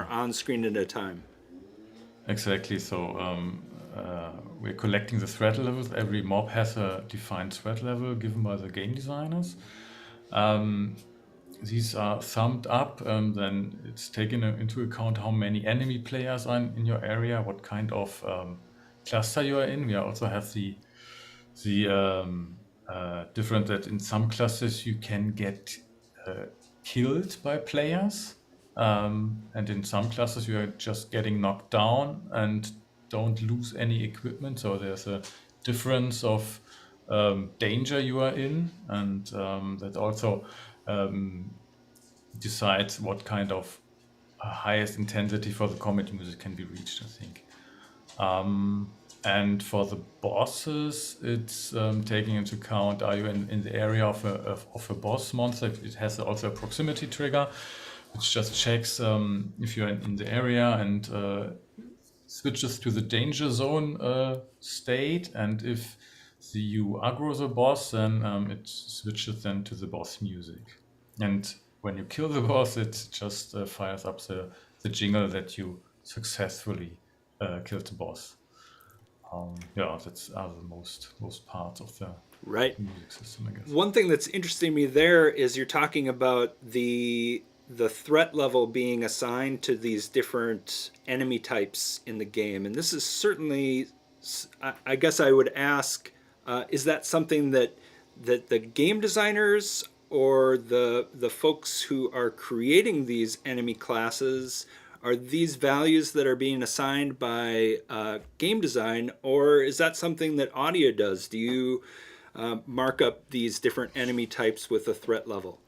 on screen at a time. Exactly. So we're collecting the threat levels. Every mob has a defined threat level given by the game designers. These are summed up, then it's taken into account how many enemy players are in your area, what kind of cluster you are in. We also have the different that in some clusters you can get killed by players, and in some clusters you are just getting knocked down and don't lose any equipment. So there's a difference of danger you are in, and that also decides what kind of highest intensity for the combat music can be reached, I think. And for the bosses, it's taking into account, are you in the area of a boss monster? It has also a proximity trigger, which just checks if you're in the area and switches to the danger zone state. And if you aggro the boss, then it switches then to the boss music. And when you kill the boss, it just fires up the jingle that you successfully killed the boss. That's the most parts of the music system, I guess. One thing that's interesting to me there is you're talking about the threat level being assigned to these different enemy types in the game, and this is certainly, I guess I would ask, is that something that the game designers or the folks who are creating these enemy classes, are these values that are being assigned by game design, or is that something that audio does? Do you mark up these different enemy types with a threat level?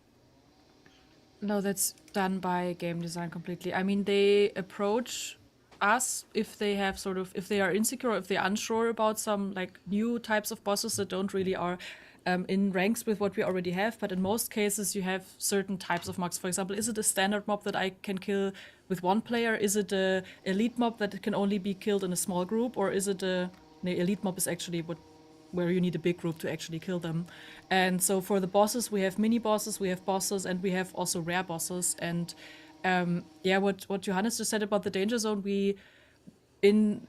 No, that's done by game design completely. I mean, they approach us if they have if they are insecure, if they're unsure about some like new types of bosses that don't really are in ranks with what we already have. But in most cases, you have certain types of mobs. For example, is it a standard mob that I can kill with one player? Is it a elite mob that can only be killed in a small group? Or is it the elite mob is actually where you need a big group to actually kill them. And so for the bosses, we have mini bosses, we have bosses, and we have also rare bosses. And what Johannes just said about the danger zone, in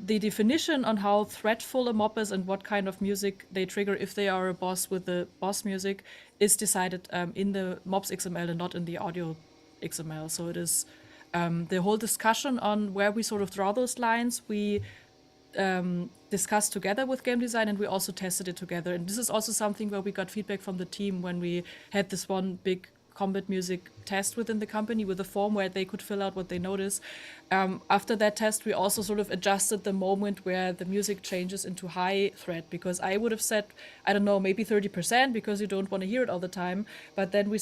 the definition on how threatful a mob is and what kind of music they trigger if they are a boss with the boss music is decided in the mobs XML and not in the audio XML. So it is the whole discussion on where we sort of draw those lines, we discussed together with game design, and we also tested it together. And this is also something where we got feedback from the team when we had this one big combat music test within the company with a form where they could fill out what they notice. After that test, we also sort of adjusted the moment where the music changes into high threat, because I would have said, I don't know, maybe 30% because you don't want to hear it all the time. But then we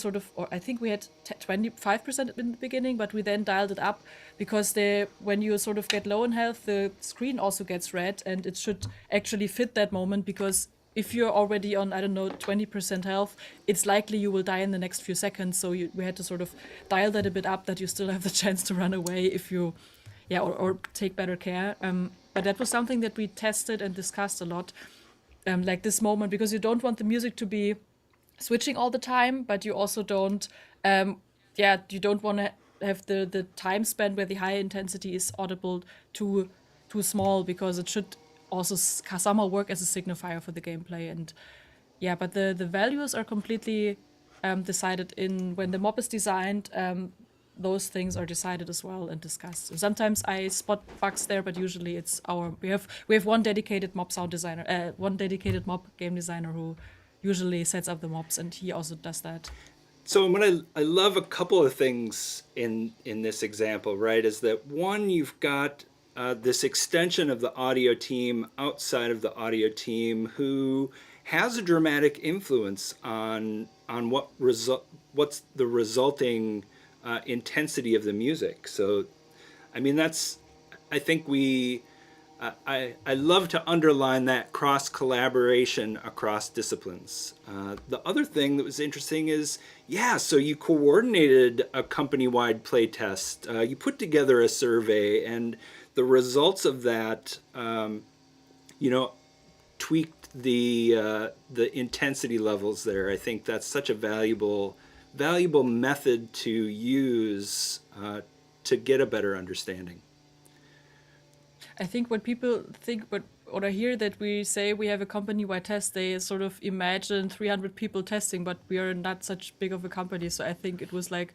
I think we had 25% in the beginning, but we then dialed it up because when you sort of get low in health, the screen also gets red, and it should actually fit that moment, because if you're already on, 20% health, it's likely you will die in the next few seconds. So we had to sort of dial that a bit up, that you still have the chance to run away if you, or take better care. But that was something that we tested and discussed a lot, like this moment, because you don't want the music to be switching all the time, but you also don't, you don't want to have the time span where the high intensity is audible too small, because it should also somehow work as a signifier for the gameplay. And yeah, but the values are completely decided in when the mob is designed. Those things are decided as well and discussed. And sometimes I spot bugs there, but usually it's we have one dedicated mob sound designer, one dedicated mob game designer who usually sets up the mobs, and he also does that. So what I love a couple of things in this example, right, is that one, you've got this extension of the audio team outside of the audio team who has a dramatic influence on what's the resulting intensity of the music. So, I mean, I think I love to underline that cross collaboration across disciplines. The other thing that was interesting is, so you coordinated a company-wide play test. You put together a survey, and the results of that, tweaked the intensity levels there. I think that's such a valuable method to use to get a better understanding. I think when people think, or I hear that we say we have a company-wide test, they sort of imagine 300 people testing, but we are not such big of a company. So I think it was like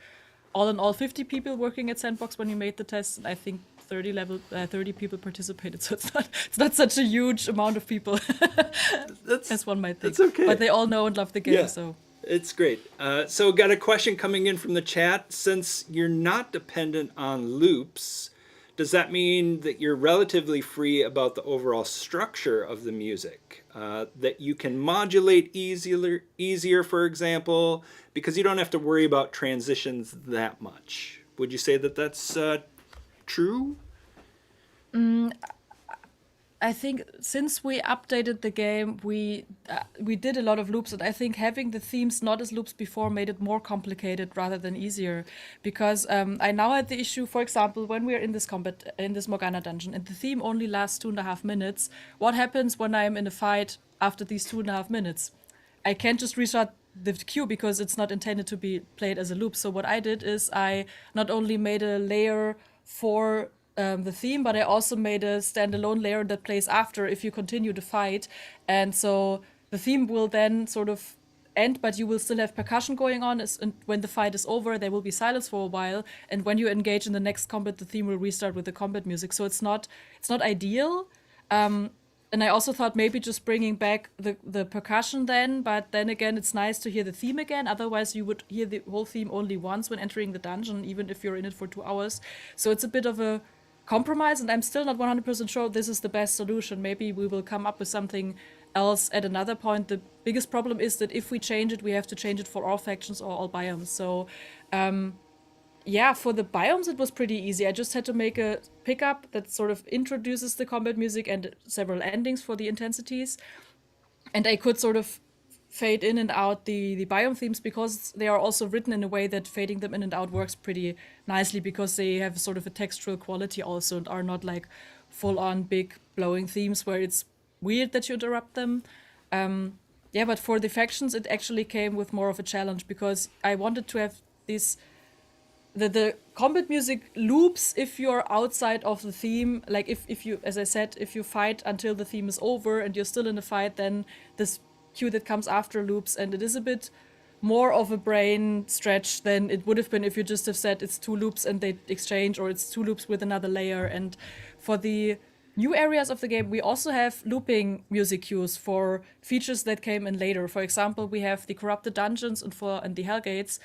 all in all 50 people working at Sandbox when we made the test. And I think 30 people participated. So it's not such a huge amount of people as one might think. That's okay. But they all know and love the game. Yeah. So It's great. So got a question coming in from the chat. Since you're not dependent on loops, does that mean that you're relatively free about the overall structure of the music? That you can modulate easier, for example, because you don't have to worry about transitions that much. Would you say that that's true? I think since we updated the game, we did a lot of loops, and I think having the themes not as loops before made it more complicated rather than easier. Because I now had the issue, for example, when we are in this combat in this Morgana dungeon, and the theme only lasts 2.5 minutes. What happens when I am in a fight after these 2.5 minutes? I can't just restart the queue because it's not intended to be played as a loop. So what I did is I not only made a layer for the theme, but I also made a standalone layer that plays after if you continue to fight. And so the theme will then sort of end, but you will still have percussion going on. And when the fight is over, there will be silence for a while. And when you engage in the next combat, the theme will restart with the combat music. So it's not ideal. And I also thought maybe just bringing back the percussion then, but then again, it's nice to hear the theme again. Otherwise, you would hear the whole theme only once when entering the dungeon, even if you're in it for 2 hours. So it's a bit of a compromise, and I'm still not 100% sure this is the best solution. Maybe we will come up with something else at another point. The biggest problem is that if we change it, we have to change it for all factions or all biomes. So for the biomes, it was pretty easy. I just had to make a pickup that sort of introduces the combat music and several endings for the intensities. And I could sort of fade in and out the biome themes because they are also written in a way that fading them in and out works pretty nicely because they have sort of a textural quality also and are not like full-on big blowing themes where it's weird that you interrupt them. But for the factions, it actually came with more of a challenge because I wanted to have the combat music loops if you're outside of the theme. Like if you, as I said, if you fight until the theme is over and you're still in the fight, then this cue that comes after loops, and it is a bit more of a brain stretch than it would have been if you just have said it's 2 loops and they exchange, or it's 2 loops with another layer. And for the new areas of the game, we also have looping music cues for features that came in later. For example, we have the Corrupted Dungeons and the Hellgates.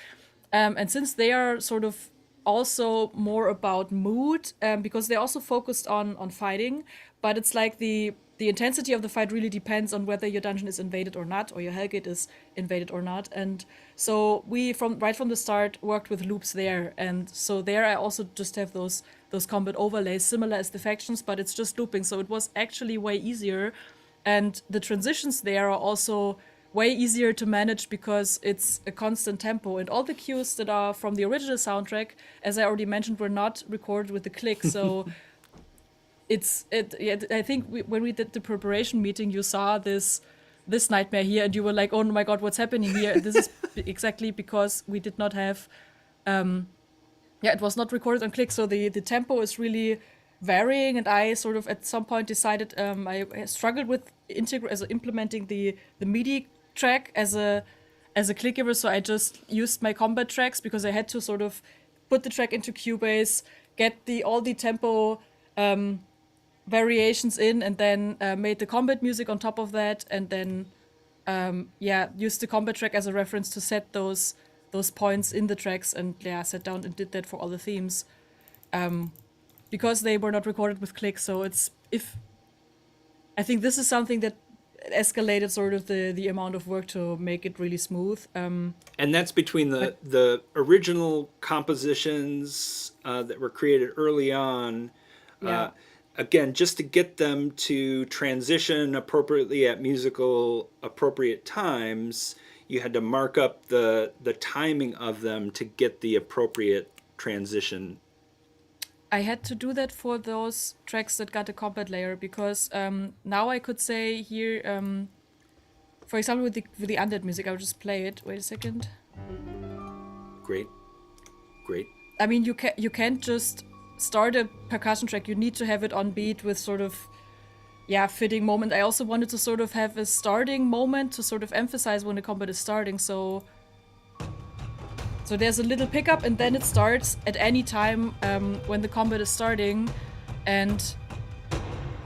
And since they are sort of also more about mood, because they're also focused on fighting, but it's like the intensity of the fight really depends on whether your dungeon is invaded or not, or your Hellgate is invaded or not. And so we, right from the start, worked with loops there. And so there I also just have those combat overlays, similar as the factions, but it's just looping. So it was actually way easier. And the transitions there are also way easier to manage because it's a constant tempo. And all the cues that are from the original soundtrack, as I already mentioned, were not recorded with the click. So I think when we did the preparation meeting, you saw this nightmare here, and you were like, "Oh my God, what's happening here?" This is exactly because we did not have, it was not recorded on click. So the tempo is really varying, and I sort of at some point decided I struggled with implementing the MIDI track as a click giver, so I just used my combat tracks because I had to sort of put the track into Cubase, get all the tempo variations in, and then made the combat music on top of that, and then used the combat track as a reference to set those points in the tracks, and sat down and did that for all the themes. Because they were not recorded with click, so I think this is something that escalated sort of the amount of work to make it really smooth. And that's between the original compositions that were created early on. Yeah. Again, just to get them to transition appropriately at musical appropriate times, you had to mark up the timing of them to get the appropriate transition. I had to do that for those tracks that got a combat layer because now I could say here, for example, with the undead music, I'll just play it. Wait a second. Great. I mean, you can't just start a percussion track. You need to have it on beat with sort of fitting moment. I also wanted to sort of have a starting moment to sort of emphasize when the combat is starting. So there's a little pickup, and then it starts at any time when the combat is starting, and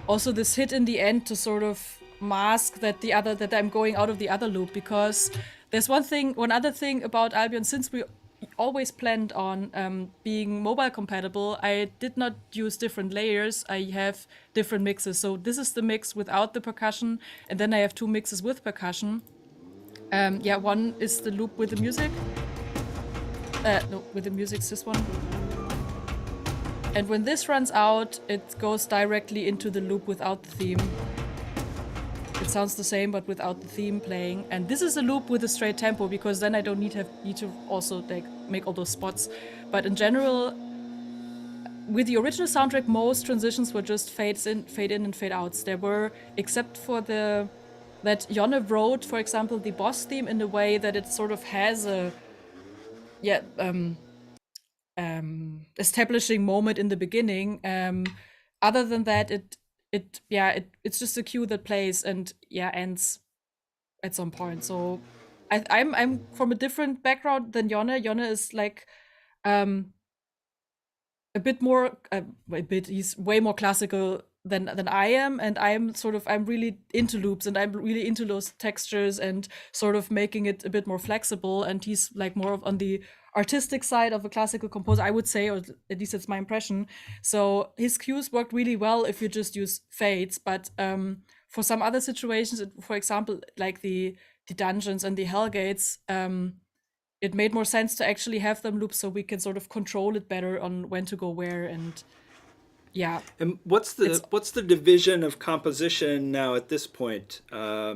also this hit in the end to sort of mask that I'm going out of the other loop, because there's one other thing about Albion. Since we always planned on being mobile compatible, I did not use different layers. I have different mixes. So this is the mix without the percussion, and then I have two mixes with percussion. One is the loop with the music. No, with the music's this one. And when this runs out, it goes directly into the loop without the theme. It sounds the same, but without the theme playing. And this is a loop with a straight tempo, because then I don't need to also like make all those spots. But in general, with the original soundtrack, most transitions were just fade in and fade outs. There were, except for that Jonne wrote, for example, the boss theme in a way that it sort of has a establishing moment in the beginning. Other than that, it's just a cue that plays and ends at some point. So I'm from a different background than Jonne. Jonne is like a bit more he's way more classical than I am, and I'm really into loops, and I'm really into those textures and sort of making it a bit more flexible, and he's like more on the artistic side of a classical composer, I would say, or at least it's my impression. So his cues worked really well if you just use fades, but for some other situations, for example, like the dungeons and the hellgates, it made more sense to actually have them loop so we can sort of control it better on when to go where. And And what's the division of composition now at this point? Are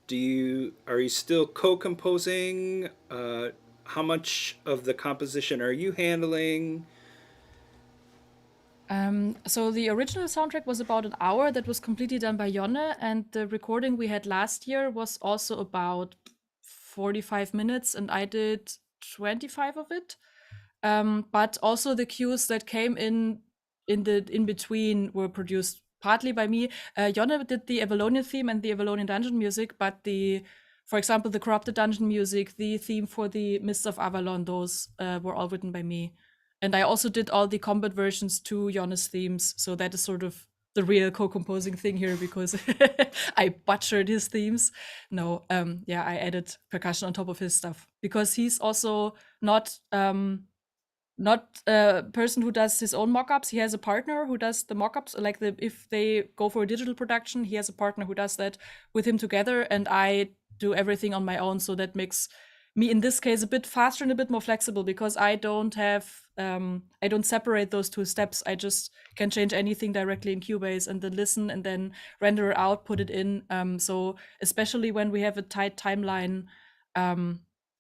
you still co-composing? How much of the composition are you handling? So the original soundtrack was about an hour. That was completely done by Jonne, and the recording we had last year was also about 45 minutes, and I did 25 of it. But also the cues that came in between were produced partly by me. Jonne did the Avalonian theme and the Avalonian dungeon music, but for example, the Corrupted Dungeon music, the theme for the Mists of Avalon, those were all written by me. And I also did all the combat versions to Jonne's themes, so that is sort of the real co-composing thing here, because I butchered his themes. No, I added percussion on top of his stuff, because he's also not a person who does his own mock-ups. He has a partner who does the mock-ups. Like if they go for a digital production, he has a partner who does that with him together, and I do everything on my own. So that makes me, in this case, a bit faster and a bit more flexible, because I don't separate those two steps. I just can change anything directly in Cubase and then listen and then render it out, put it in. So especially when we have a tight timeline,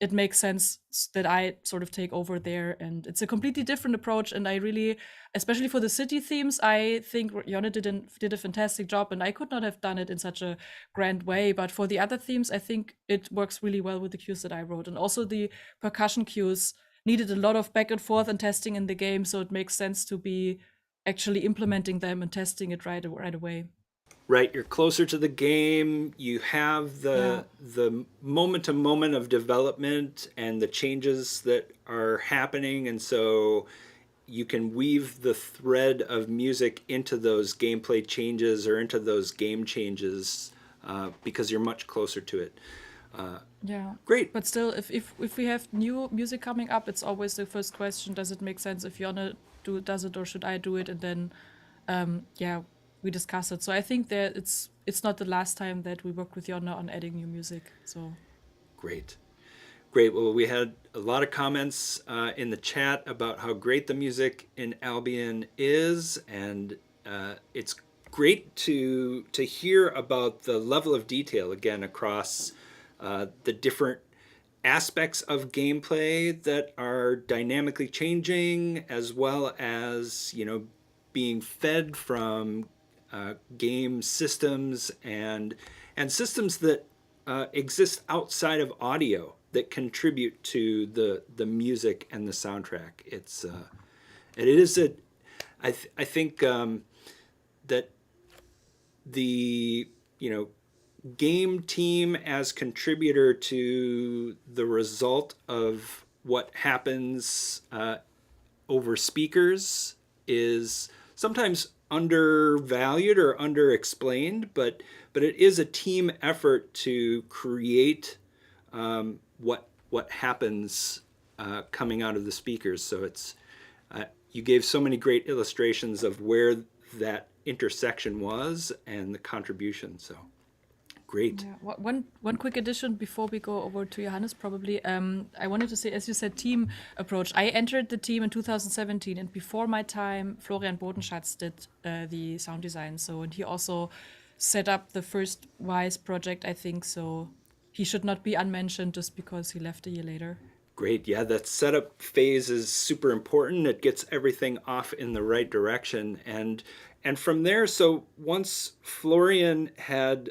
it makes sense that I sort of take over there, and it's a completely different approach. And I really, especially for the city themes, I think Jonne did a fantastic job, and I could not have done it in such a grand way. But for the other themes, I think it works really well with the cues that I wrote, and also the percussion cues needed a lot of back and forth and testing in the game, so it makes sense to be actually implementing them and testing it right away. Right, you're closer to the game. You have Yeah. the moment to moment of development and the changes that are happening, and so you can weave the thread of music into those gameplay changes or into those game changes because you're much closer to it. Yeah. Great. But still, if we have new music coming up, it's always the first question: does it make sense if Jonna does it, or should I do it? And then, yeah, we discuss it. So I think that it's not the last time that we worked with Jonna on adding new music. So Great. Great. Well, we had a lot of comments in the chat about how great the music in Albion is, and it's great to hear about the level of detail again across the different aspects of gameplay that are dynamically changing, as well as being fed from game systems and systems that exist outside of audio that contribute to the music and the soundtrack. It is I think that the game team as contributor to the result of what happens over speakers is sometimes undervalued or underexplained, but it is a team effort to create what happens coming out of the speakers. So it's you gave so many great illustrations of where that intersection was and the contribution. So great. yeah, one quick addition before we go over to Johannes, probably. I wanted to say, as you said, team approach. I entered the team in 2017, and before my time, Florian Bodenschatz did the sound design. So, and he also set up the first Wise project, I think. So he should not be unmentioned just because he left a year later. Great. Yeah, that setup phase is super important. It gets everything off in the right direction. And from there, so once Florian had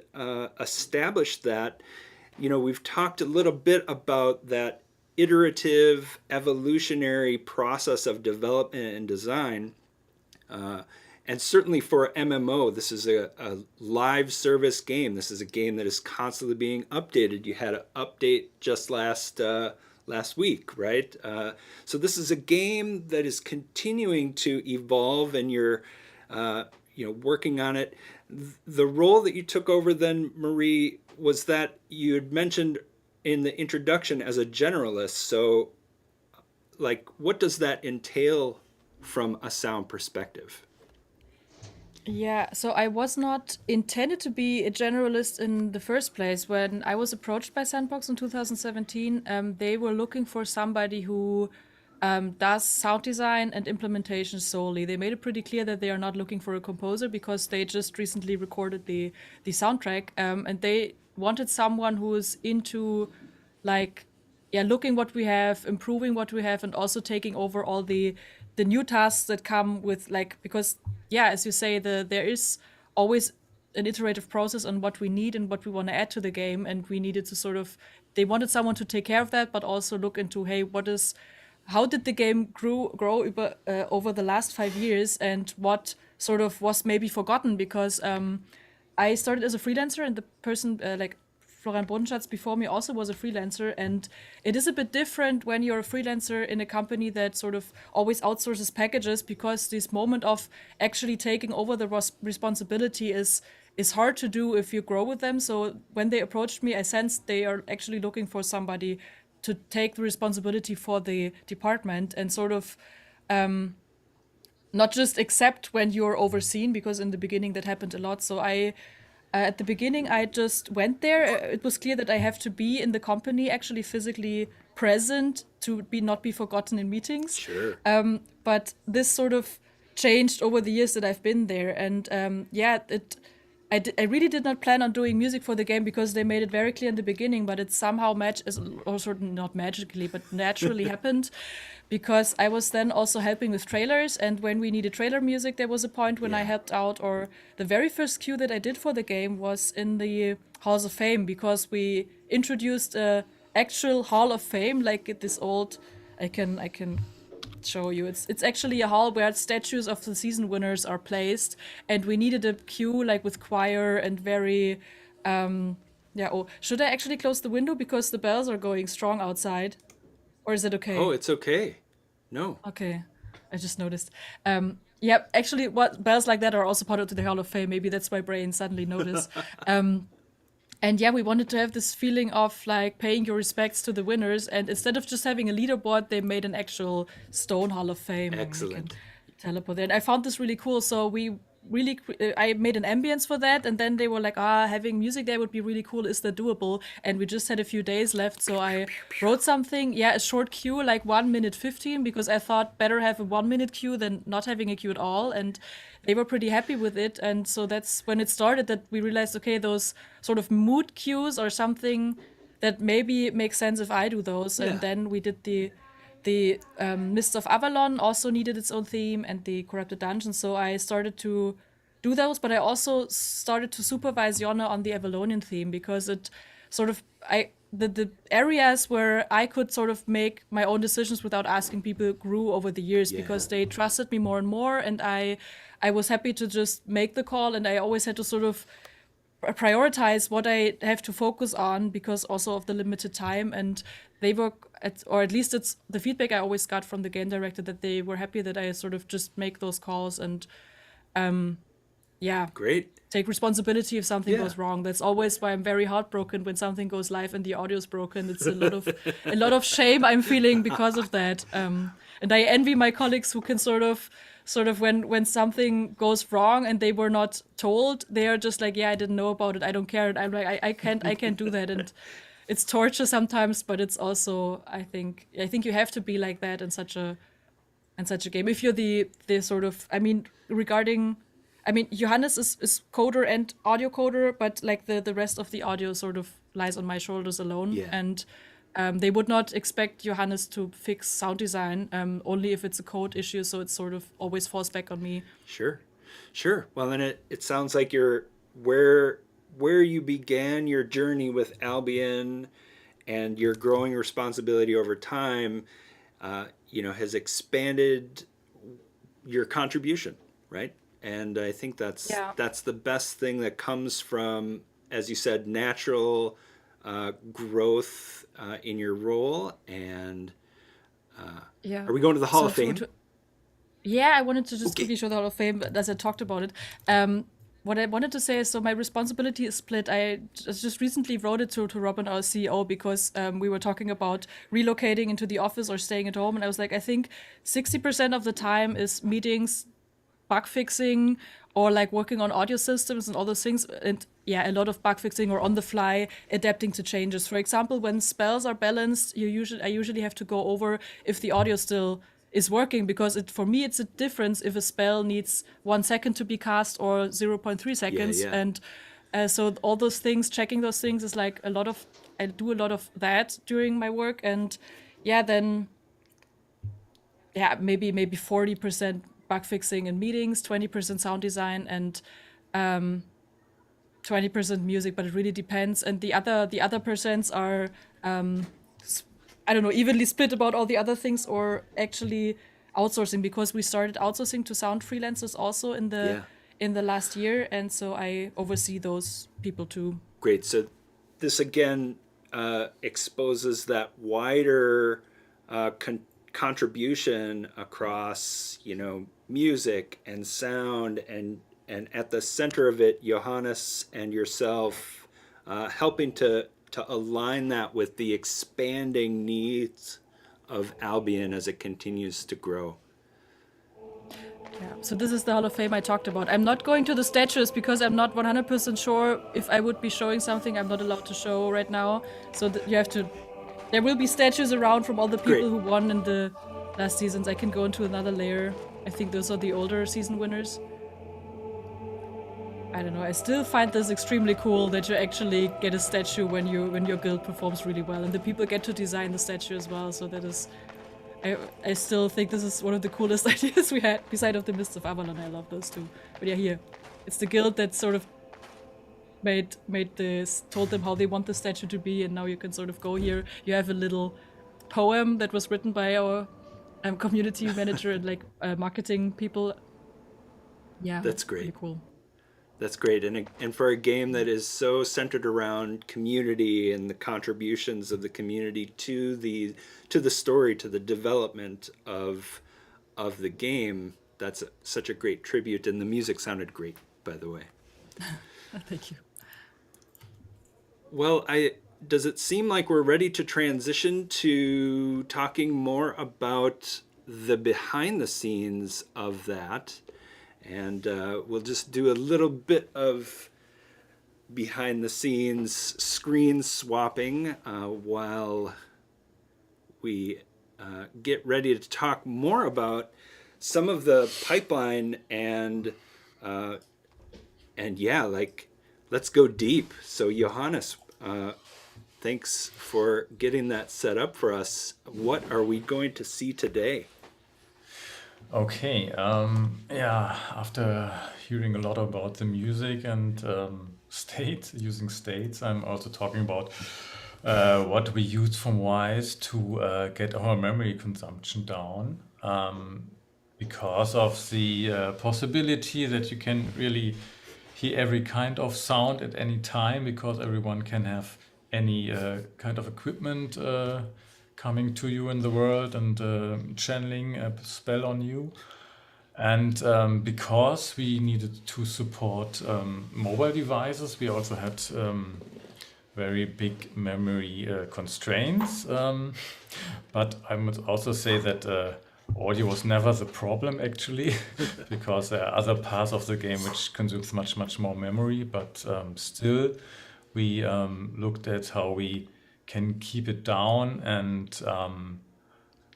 established that, we've talked a little bit about that iterative evolutionary process of development and design. And certainly for MMO, this is a live service game. This is a game that is constantly being updated. You had an update just last week, right? So this is a game that is continuing to evolve, and you're working on it. The role that you took over then, Marie, was that you had mentioned in the introduction as a generalist. So, what does that entail from a sound perspective? Yeah, so I was not intended to be a generalist in the first place. When I was approached by Sandbox in 2017, they were looking for somebody who does sound design and implementation solely. They made it pretty clear that they are not looking for a composer because they just recently recorded the soundtrack, and they wanted someone who is into looking what we have, improving what we have, and also taking over all the new tasks that come with because as you say, there is always an iterative process on what we need and what we want to add to the game, and we needed to they wanted someone to take care of that, but also look into, hey, how did the game grow over the last 5 years, and what sort of was maybe forgotten, because I started as a freelancer, and the person Florian Bodenschatz before me also was a freelancer, and it is a bit different when you're a freelancer in a company that sort of always outsources packages, because this moment of actually taking over the responsibility is hard to do if you grow with them. So when they approached me, I sensed they are actually looking for somebody to take the responsibility for the department and sort of not just accept when you're overseen, because in the beginning that happened a lot. So at the beginning, I just went there. It was clear that I have to be in the company, actually physically present, to not be forgotten in meetings. Sure. But this sort of changed over the years that I've been there. And I really did not plan on doing music for the game, because they made it very clear in the beginning, but it somehow not magically, but naturally happened, because I was then also helping with trailers, and when we needed trailer music, there was a point when I helped out. Or the very first cue that I did for the game was in the Halls of Fame, because we introduced a actual Hall of Fame, like this old, I can show you. It's actually a hall where statues of the season winners are placed, and we needed a queue like with choir and very yeah. Oh, should I actually close the window because the bells are going strong outside, or is it okay? Oh, it's okay. No. Okay, I just noticed. Yeah, actually, what bells like that are also part of the Hall of Fame. Maybe that's my brain suddenly noticed. And yeah, we wanted to have this feeling of like paying your respects to the winners, and instead of just having a leaderboard, they made an actual stone Hall of Fame. Excellent. And we can teleport there. And I found this really cool. So we really, I made an ambience for that, and then they were like, having music there would be really cool. Is that doable? And we just had a few days left, so I wrote something. Yeah, a short queue, like 1 minute 15, because I thought better have a 1 minute queue than not having a queue at all. And they were pretty happy with it, and so that's when it started that we realized, okay, those sort of mood cues are something that maybe makes sense if I do those. Yeah. And then we did the Mists of Avalon also needed its own theme, and the Corrupted Dungeon. So I started to do those, but I also started to supervise Jonna on the Avalonian theme, because it sort of the areas where I could sort of make my own decisions without asking people grew over the years, Yeah. because they trusted me more and more, and I was happy to just make the call, and I always had to sort of prioritize what I have to focus on because also of the limited time. And they were, or at least it's the feedback I always got from the game director, that they were happy that I sort of just make those calls and yeah, Great. take responsibility if something Yeah. goes wrong. That's always why I'm very heartbroken when something goes live and the audio's broken. It's a lot of shame I'm feeling because of that. And I envy my colleagues who can sort of when something goes wrong and they were not told, they are just like, yeah, I didn't know about it, I don't care. And I'm like, I can't do that. And it's torture sometimes, but it's also, I think you have to be like that in such a game. If you're the sort of, Johannes is coder and audio coder, but like the rest of the audio sort of lies on my shoulders alone. Yeah. And they would not expect Johannes to fix sound design, only if it's a code issue. So it sort of always falls back on me. Sure. Well, then it sounds like you're where you began your journey with Albion and your growing responsibility over time, has expanded your contribution, right? And I think that's the best thing that comes from, as you said, natural growth in your role. And Yeah. are we going to the Hall of Fame? Yeah, I wanted to just quickly show the Hall of Fame as I talked about it. What I wanted to say is, so my responsibility is split. I just recently wrote it to Robin, our CEO, because we were talking about relocating into the office or staying at home. And I was like, I think 60% of the time is meetings, bug fixing, or like working on audio systems and all those things. And yeah, a lot of bug fixing or on the fly adapting to changes. For example, when spells are balanced, I usually have to go over if the audio still is working, because for me it's a difference if a spell needs 1 second to be cast or 0.3 seconds. Yeah. And so all those things, checking those things is like I do a lot of that during my work. And then maybe 40% bug fixing in meetings, 20% sound design, and 20% music, but it really depends. And the other percents are I don't know, evenly split about all the other things, or actually outsourcing, because we started outsourcing to sound freelancers also in the last year, and so I oversee those people too. Great. So this again exposes that wider contribution across, music and sound, and at the center of it, Johannes and yourself helping to align that with the expanding needs of Albion as it continues to grow. Yeah. So this is the Hall of Fame I talked about. I'm not going to the statues because I'm not 100% sure if I would be showing something I'm not allowed to show right now. So there will be statues around from all the people who won in the last seasons. I can go into another layer. I think those are the older season winners. I don't know. I still find this extremely cool that you actually get a statue when your guild performs really well, and the people get to design the statue as well. So that is, I still think this is one of the coolest ideas we had, beside of the Mists of Avalon. I love those too. But yeah, here, it's the guild that sort of told them how they want the statue to be, and now you can sort of go here. You have a little poem that was written by our community manager and like marketing people. Yeah, That's pretty great. cool. That's great. And for a game that is so centered around community and the contributions of the community to the story, to the development of the game, that's such a great tribute. And the music sounded great, by the way. Thank you. Well, does it seem like we're ready to transition to talking more about the behind the scenes of that? And we'll just do a little bit of behind the scenes screen swapping while we get ready to talk more about some of the pipeline and yeah, like let's go deep. So Johannes, thanks for getting that set up for us. What are we going to see today? Okay, yeah, after hearing a lot about the music and using states, I'm also talking about what we use from Wwise to get our memory consumption down, because of the possibility that you can really hear every kind of sound at any time, because everyone can have any kind of equipment coming to you in the world and channeling a spell on you. And because we needed to support mobile devices, we also had very big memory constraints. But I must also say that audio was never the problem actually, because there are other parts of the game which consumes much, much more memory. But still, we looked at how we can keep it down, and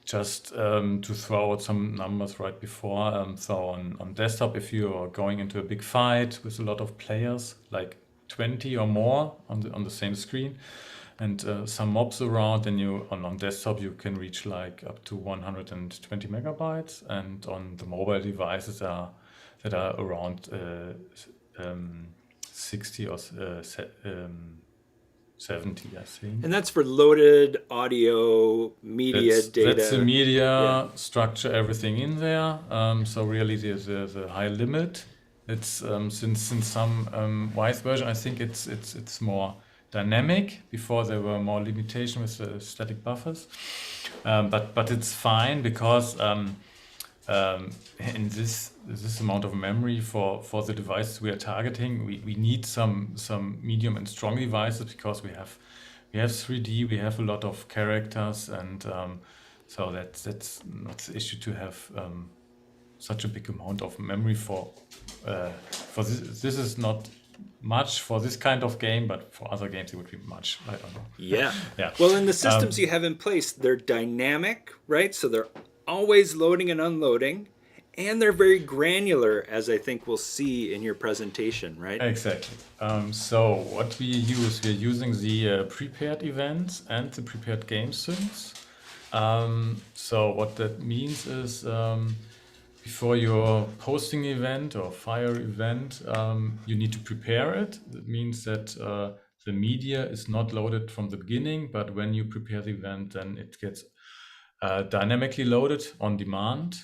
just to throw out some numbers right before. So on desktop, if you are going into a big fight with a lot of players, like 20 or more on the same screen, and some mobs around, then on desktop you can reach like up to 120 megabytes, and on the mobile devices that are around 60 or 70, I think. And that's for loaded audio, media, data. That's the media structure, everything in there. So really, there's a high limit. It's since some Wwise version, I think it's more dynamic. Before there were more limitation with the static buffers, but it's fine because in this amount of memory for the devices we are targeting, we need some medium and strong devices, because we have 3D, we have a lot of characters, and so that's not the issue to have such a big amount of memory for this. This is not much for this kind of game, but for other games it would be much. I don't know. Yeah. Yeah. Well, in the systems you have in place, they're dynamic, right? So they're always loading and unloading, and they're very granular, as I think we'll see in your presentation, right? Exactly. So what we're using the prepared events and the prepared game syncs. So what that means is, before your posting event or fire event, you need to prepare it. That means that the media is not loaded from the beginning, but when you prepare the event, then it gets dynamically loaded on demand.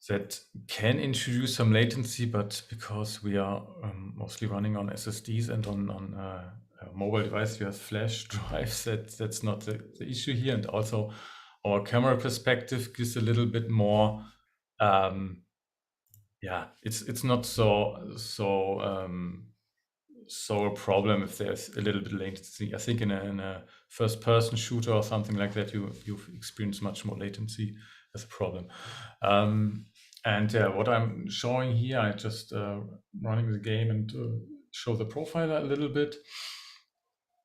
That can introduce some latency, but because we are mostly running on SSDs and on mobile device, you have flash drives, that's not the issue here. And also our camera perspective gives a little bit more, it's not so a problem if there's a little bit latency. I think in a first person shooter or something like that, you've experienced much more latency as a problem. And what I'm showing here, I just running the game and show the profiler a little bit.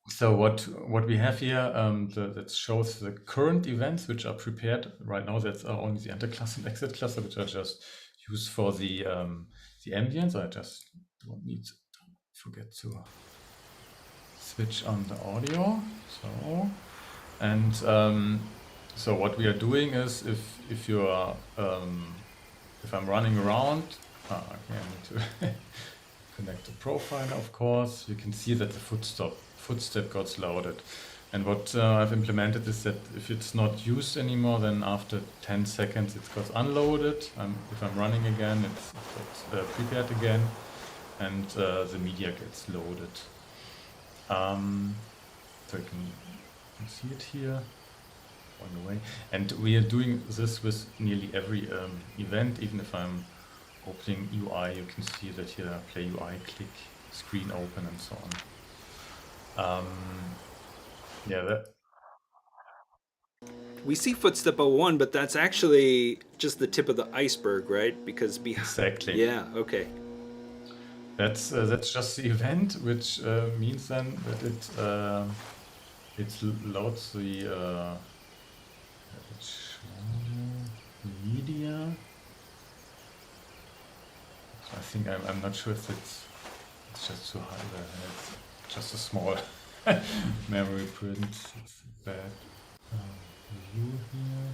So what we have here, that shows the current events which are prepared right now. That's only the enter cluster and exit cluster, which are just used for the ambience. I just don't need to forget to switch on the audio. So, and so what we are doing is, if you are if I'm running around, I need to connect the profiler, of course. You can see that the footstep got loaded. And what I've implemented is that if it's not used anymore, then after 10 seconds it gets unloaded. If I'm running again, it's prepared again, and the media gets loaded. So you can see it here on the way. And we are doing this with nearly every event. Even if I'm opening UI, you can see that here, play UI, click, screen open, and so on. Yeah, We see footstep 01, but that's actually just the tip of the iceberg, right? Because exactly. Yeah, okay. That's just the event, which means then that it loads the media. I think I'm not sure if it's just too high there. It's just a small memory print. It's bad view here.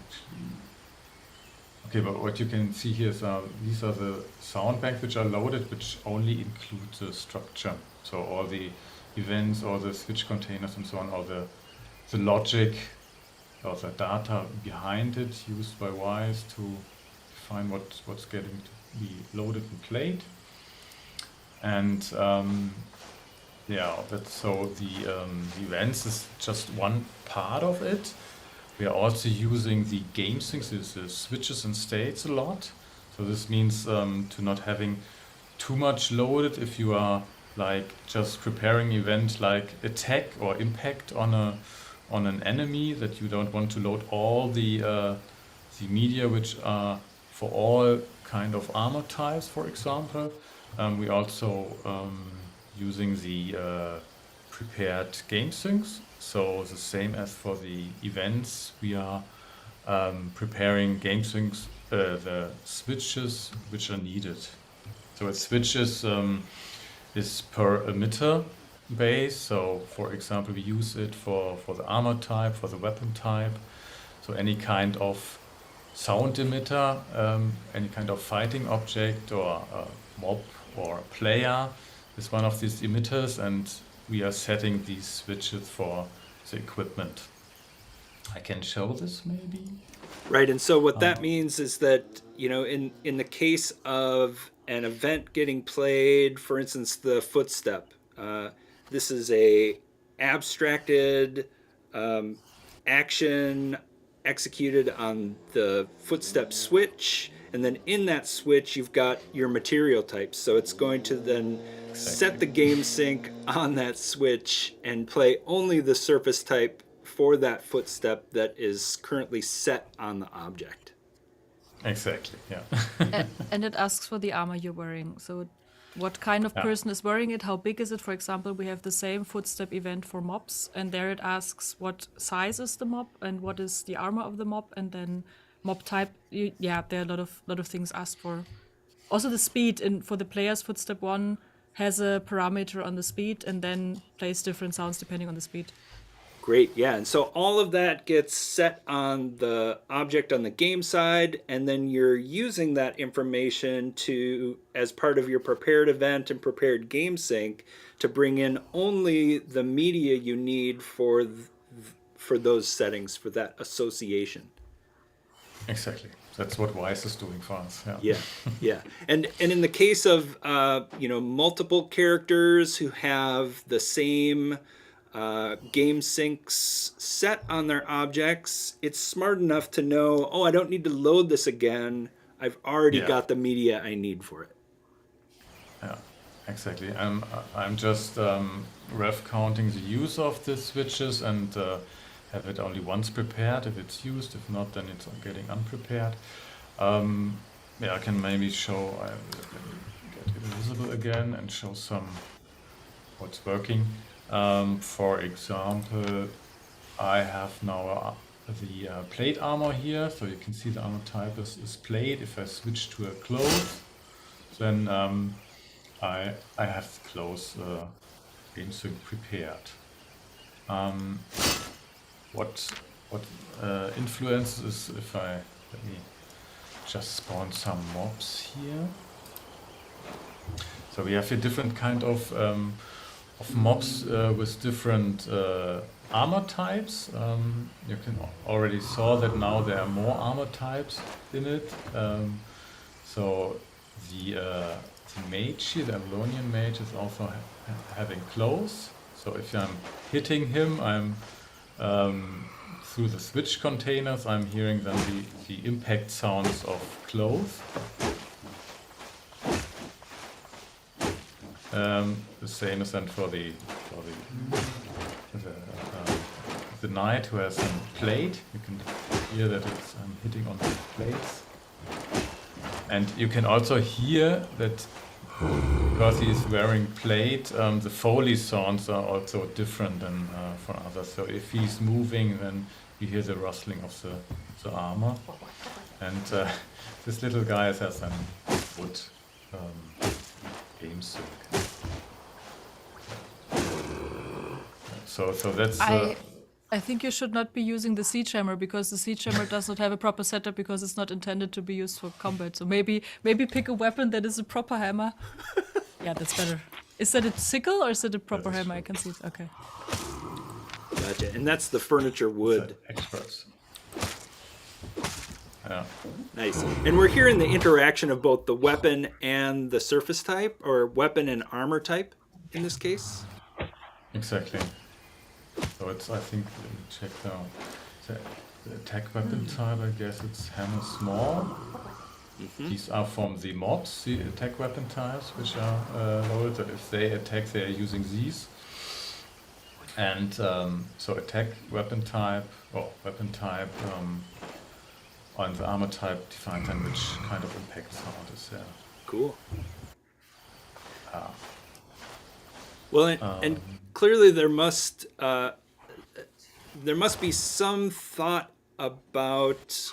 Actually, okay, but what you can see here is these are the sound banks which are loaded, which only include the structure. So all the events, all the switch containers, and so on, all the logic or the data behind it used by Wwise to define what's getting to be loaded and played. And yeah, that's so the events is just one part of it. We are also using the game syncs, the switches and states a lot. So this means to not having too much loaded if you are like just preparing event like attack or impact on an enemy, that you don't want to load all the media which are for all kind of armor types, for example. We also using the prepared game syncs. So the same as for the events, we are preparing game syncs, the switches which are needed. So it switches is per emitter base. So for example, we use it for the armor type, for the weapon type. So any kind of sound emitter, any kind of fighting object or a mob or a player is one of these emitters, and we are setting these switches for the equipment. I can show this maybe. Right, and so what that means is that, you know, in the case of an event getting played, for instance, the footstep, this is a abstracted action executed on the footstep switch, and then in that switch you've got your material types. So it's going to then set the game sync on that switch and play only the surface type for that footstep that is currently set on the object. Exactly, yeah. And it asks for the armor you're wearing. So what kind of person is wearing it? How big is it? For example, we have the same footstep event for mobs, and there it asks what size is the mob and what is the armor of the mob, and then mob type. Yeah, there are a lot of things asked for. Also, the speed for the player's footstep 1 has a parameter on the speed, and then plays different sounds depending on the speed. Great, yeah. And so all of that gets set on the object on the game side, and then you're using that information to, as part of your prepared event and prepared game sync, to bring in only the media you need for those settings, for that association. Exactly. That's what Wwise is doing for us. Yeah. And in the case of multiple characters who have the same game syncs set on their objects, it's smart enough to know, I don't need to load this again. I've already got the media I need for it. Yeah, exactly. I'm just ref counting the use of the switches and have it only once prepared if it's used. If not, then it's getting unprepared. I can maybe show, get it visible again and show some what's working. For example, I have now the plate armor here, so you can see the armor type is plate. If I switch to a clothes, then I have the clothes game sync prepared. What influences if let me just spawn some mobs here. So we have a different kind of mobs with different armor types. You can already saw that now there are more armor types in it. So the mage here, the Avalonian mage, is also having claws. So if I'm hitting him, I'm through the switch containers, I'm hearing then the impact sounds of claws. The same is then for the knight who has some plate. You can hear that it's hitting on the plates. And you can also hear that because he's wearing plate, the Foley sounds are also different than for others. So if he's moving, then you hear the rustling of the armor. And this little guy has some wood game suit. So that's. I think you should not be using the siege hammer because the siege hammer does not have a proper setup because it's not intended to be used for combat. So maybe pick a weapon that is a proper hammer. Yeah, that's better. Is that a sickle or is it a proper hammer? I can see it. Okay. Gotcha. And that's the furniture wood. Experts. Yeah. Nice. And we're hearing the interaction of both the weapon and the surface type, or weapon and armor type in this case. Exactly. So it's, I think, let me check now. The attack weapon type, I guess it's hammer small. These are from the mobs, the attack weapon types, which are lowered. So if they attack, they are using these. And so attack weapon type, or weapon type, and the armor type defines then which kind of impact sound is there. Cool. Well, and clearly there must be some thought about,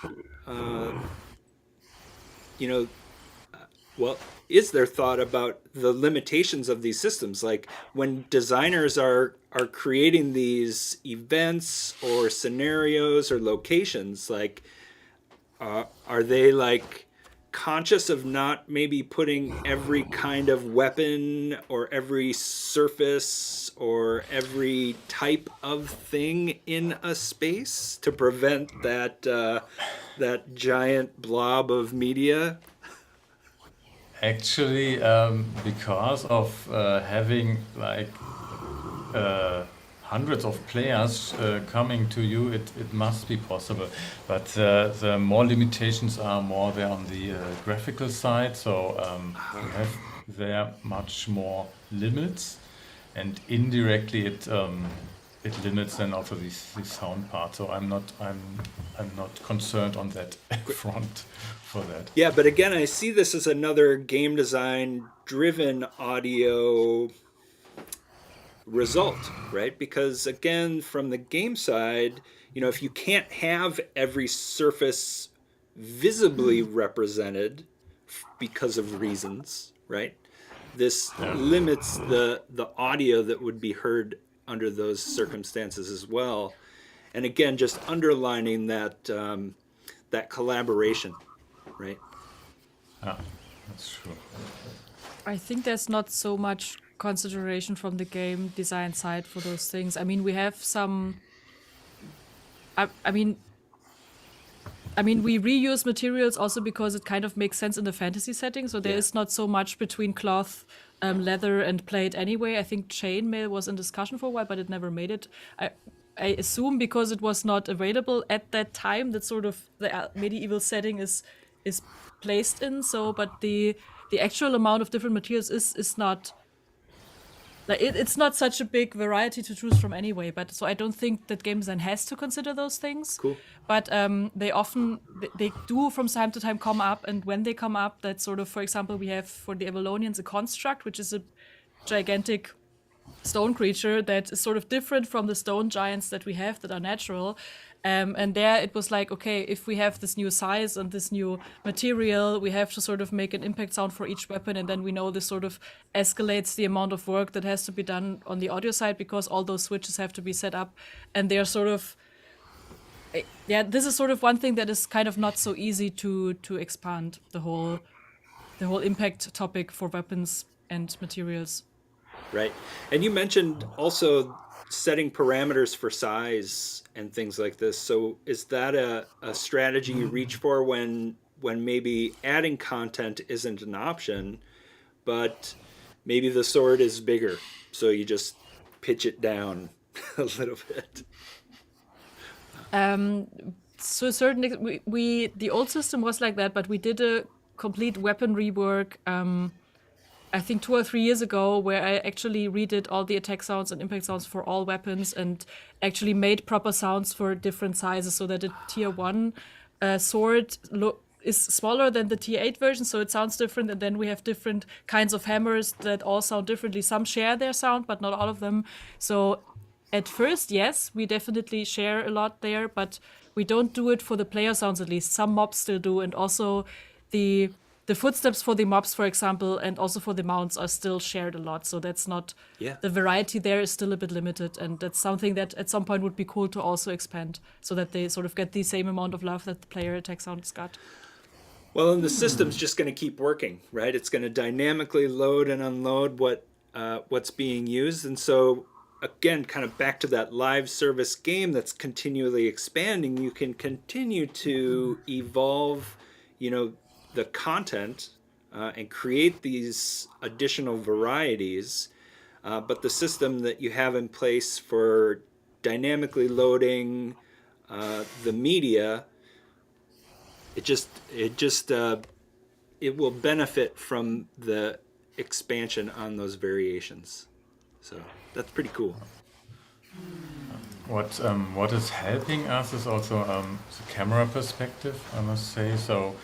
well, is there thought about the limitations of these systems? Like when designers are creating these events or scenarios or locations, like are they like conscious of not maybe putting every kind of weapon or every surface or every type of thing in a space to prevent that giant blob of media? Actually, because of having like hundreds of players coming to you, it must be possible. But the more limitations are more there on the graphical side. So you have there much more limits, and indirectly it limits then also the sound part. So I'm not concerned on that front for that. Yeah, but again, I see this as another game design driven audio result, right? Because again, from the game side, if you can't have every surface visibly represented because of reasons, right? This limits the audio that would be heard under those circumstances as well. And again, just underlining that that collaboration, right? Yeah, that's true. I think there's not so much consideration from the game design side for those things. I mean, we have some. I mean, we reuse materials also because it kind of makes sense in the fantasy setting. So there is not so much between cloth, leather, and plate anyway. I think chainmail was in discussion for a while, but it never made it. I assume because it was not available at that time, that sort of the medieval setting is placed in. So, but the actual amount of different materials is not. Like it's not such a big variety to choose from anyway, but so I don't think that game design has to consider those things. Cool. But they do from time to time come up, and when they come up, that's sort of, for example, we have for the Avalonians a construct, which is a gigantic stone creature that is sort of different from the stone giants that we have that are natural. And there it was like, okay, if we have this new size and this new material, we have to sort of make an impact sound for each weapon. And then we know this sort of escalates the amount of work that has to be done on the audio side because all those switches have to be set up. And they're sort of, this is sort of one thing that is kind of not so easy to expand the whole impact topic for weapons and materials. Right. And you mentioned also setting parameters for size and things like this. So is that a strategy you reach for when maybe adding content isn't an option, but maybe the sword is bigger, so you just pitch it down a little bit? So certainly, we the old system was like that, but we did a complete weapon rework. I think 2 or 3 years ago, where I actually redid all the attack sounds and impact sounds for all weapons, and actually made proper sounds for different sizes, so that a tier 1 sword is smaller than the tier 8 version, so it sounds different. And then we have different kinds of hammers that all sound differently. Some share their sound, but not all of them. So at first, yes, we definitely share a lot there, but we don't do it for the player sounds, at least. Some mobs still do, and also the footsteps for the mobs, for example, and also for the mounts are still shared a lot. So that's not Yeah. the variety there is still a bit limited, and that's something that at some point would be cool to also expand, so that they sort of get the same amount of love that the player attack sounds got. Well, and the system's just going to keep working, right? It's going to dynamically load and unload what's being used, and so again, kind of back to that live service game that's continually expanding. You can continue to evolve, the content and create these additional varieties, but the system that you have in place for dynamically loading the media, it will benefit from the expansion on those variations. So that's pretty cool. What is helping us is also the camera perspective, I must say. So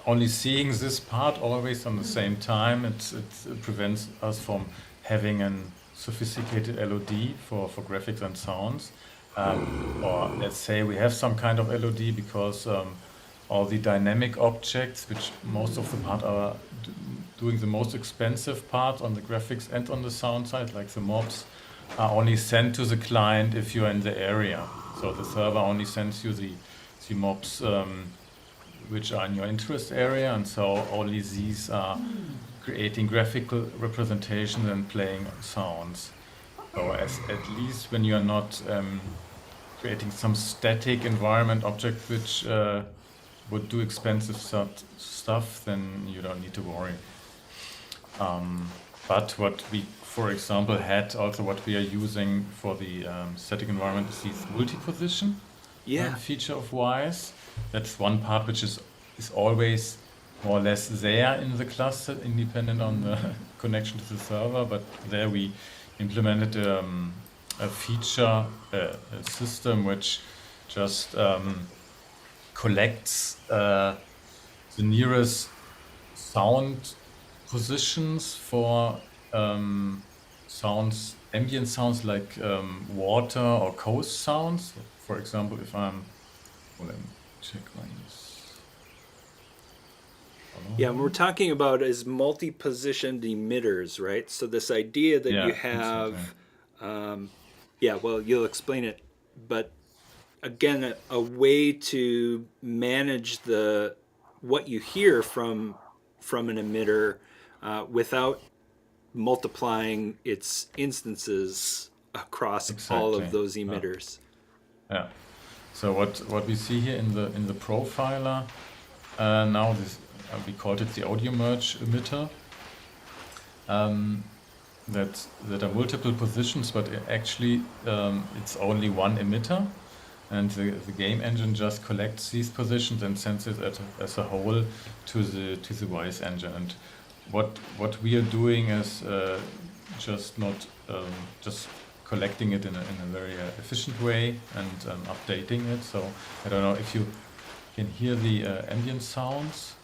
only seeing this part always on the same time, it prevents us from having a sophisticated LOD for graphics and sounds. Or let's say we have some kind of LOD because all the dynamic objects, which most of the part are doing the most expensive part on the graphics and on the sound side, like the mobs, are only sent to the client if you're in the area. So the server only sends you the mobs which are in your interest area, and so only these are creating graphical representation and playing sounds. So at least when you're not creating some static environment object which would do expensive stuff, then you don't need to worry. But what we, for example, had also what we are using for the static environment is this multi-position feature of Wwise. That's one part which is always more or less there in the cluster, independent on the connection to the server. But there we implemented a feature, a system which just collects the nearest sound positions for sounds, ambient sounds like water or coast sounds. For example, if let me check on this. Yeah, and we're talking about is multi-positioned emitters, right? So this idea that you have, well, you'll explain it, but again, a way to manage what you hear from an emitter without multiplying its instances across all of those emitters. Yeah. So what we see here in the profiler now, this we called it the audio merge emitter. That are multiple positions, but actually it's only one emitter, and the game engine just collects these positions and sends it as a whole to the Wwise engine. And what we are doing is just not just collecting it in a very efficient way and updating it. So I don't know if you can hear the ambient sounds.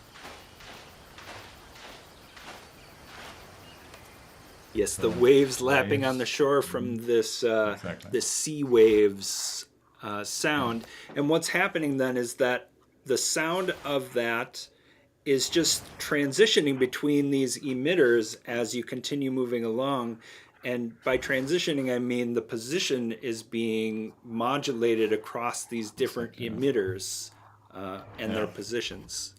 Yes, the waves lapping on the shore from this this sea waves sound. And what's happening then is that the sound of that is just transitioning between these emitters as you continue moving along. And by transitioning, I mean the position is being modulated across these different emitters and their positions.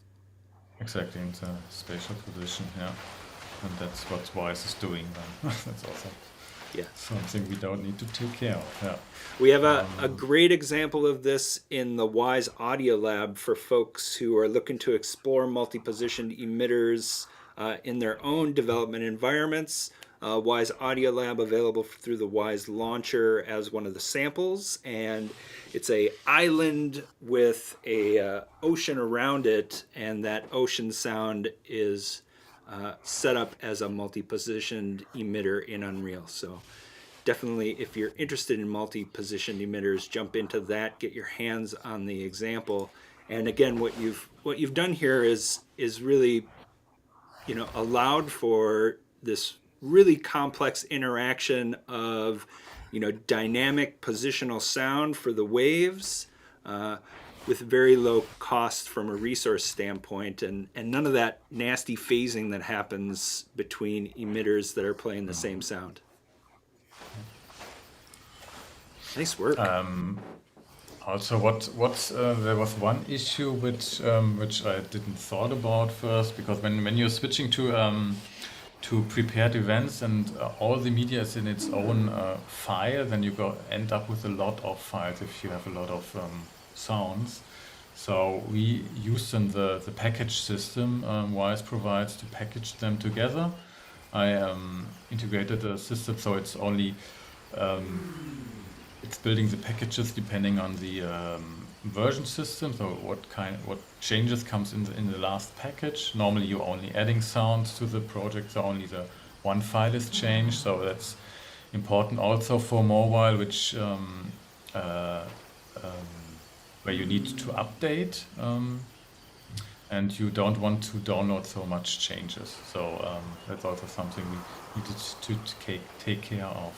exactly in the spatial position, yeah. And that's what Wwise is doing then. That's also Yeah. something we don't need to take care of, yeah. We have a great example of this in the Wwise Audio Lab for folks who are looking to explore multi-positioned emitters in their own development environments. Wwise Audio Lab available through the Wwise Launcher as one of the samples, and it's a island with a ocean around it, and that ocean sound is set up as a multi-positioned emitter in Unreal. So definitely, if you're interested in multi-positioned emitters, jump into that, get your hands on the example. And again, what you've done here is really, allowed for this really complex interaction of, dynamic positional sound for the waves, with very low cost from a resource standpoint, and none of that nasty phasing that happens between emitters that are playing the same sound. Nice work. Also, there was one issue which I didn't thought about first, because when you're switching to prepared events and all the media is in its own file, then you end up with a lot of files if you have a lot of sounds. So we used in the package system Wwise provides to package them together. I integrated a system so it's only it's building the packages depending on the version system. So what changes comes in the last package. Normally you're only adding sounds to the project, so only the one file is changed. So that's important also for mobile, which where you need to update and you don't want to download so much changes. So that's also something we needed to take care of.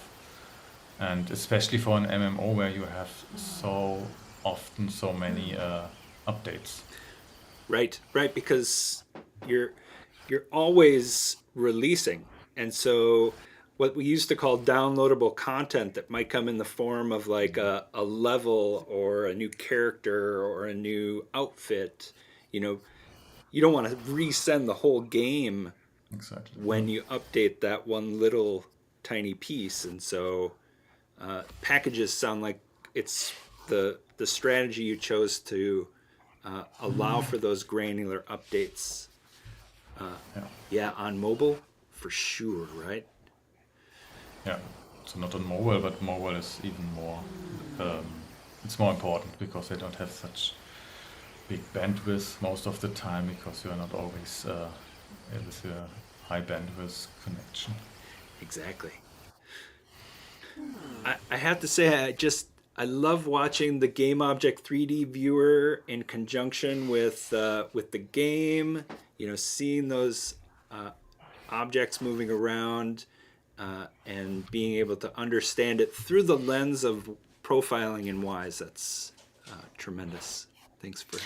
And especially for an MMO where you have so often so many updates. Right, because you're always releasing, and so what we used to call downloadable content that might come in the form of like a level or a new character or a new outfit, you don't want to resend the whole game Exactly. when you update that one little tiny piece. And so packages sound like it's the strategy you chose to allow for those granular updates. Yeah, on mobile for sure, right? Yeah, so not on mobile, but mobile is even more, it's more important because they don't have such big bandwidth most of the time, because you are not always with a high bandwidth connection. Exactly. I have to say, I love watching the game object 3D viewer in conjunction with the game. Seeing those objects moving around and being able to understand it through the lens of profiling in Wwise. That's tremendous. Thanks for.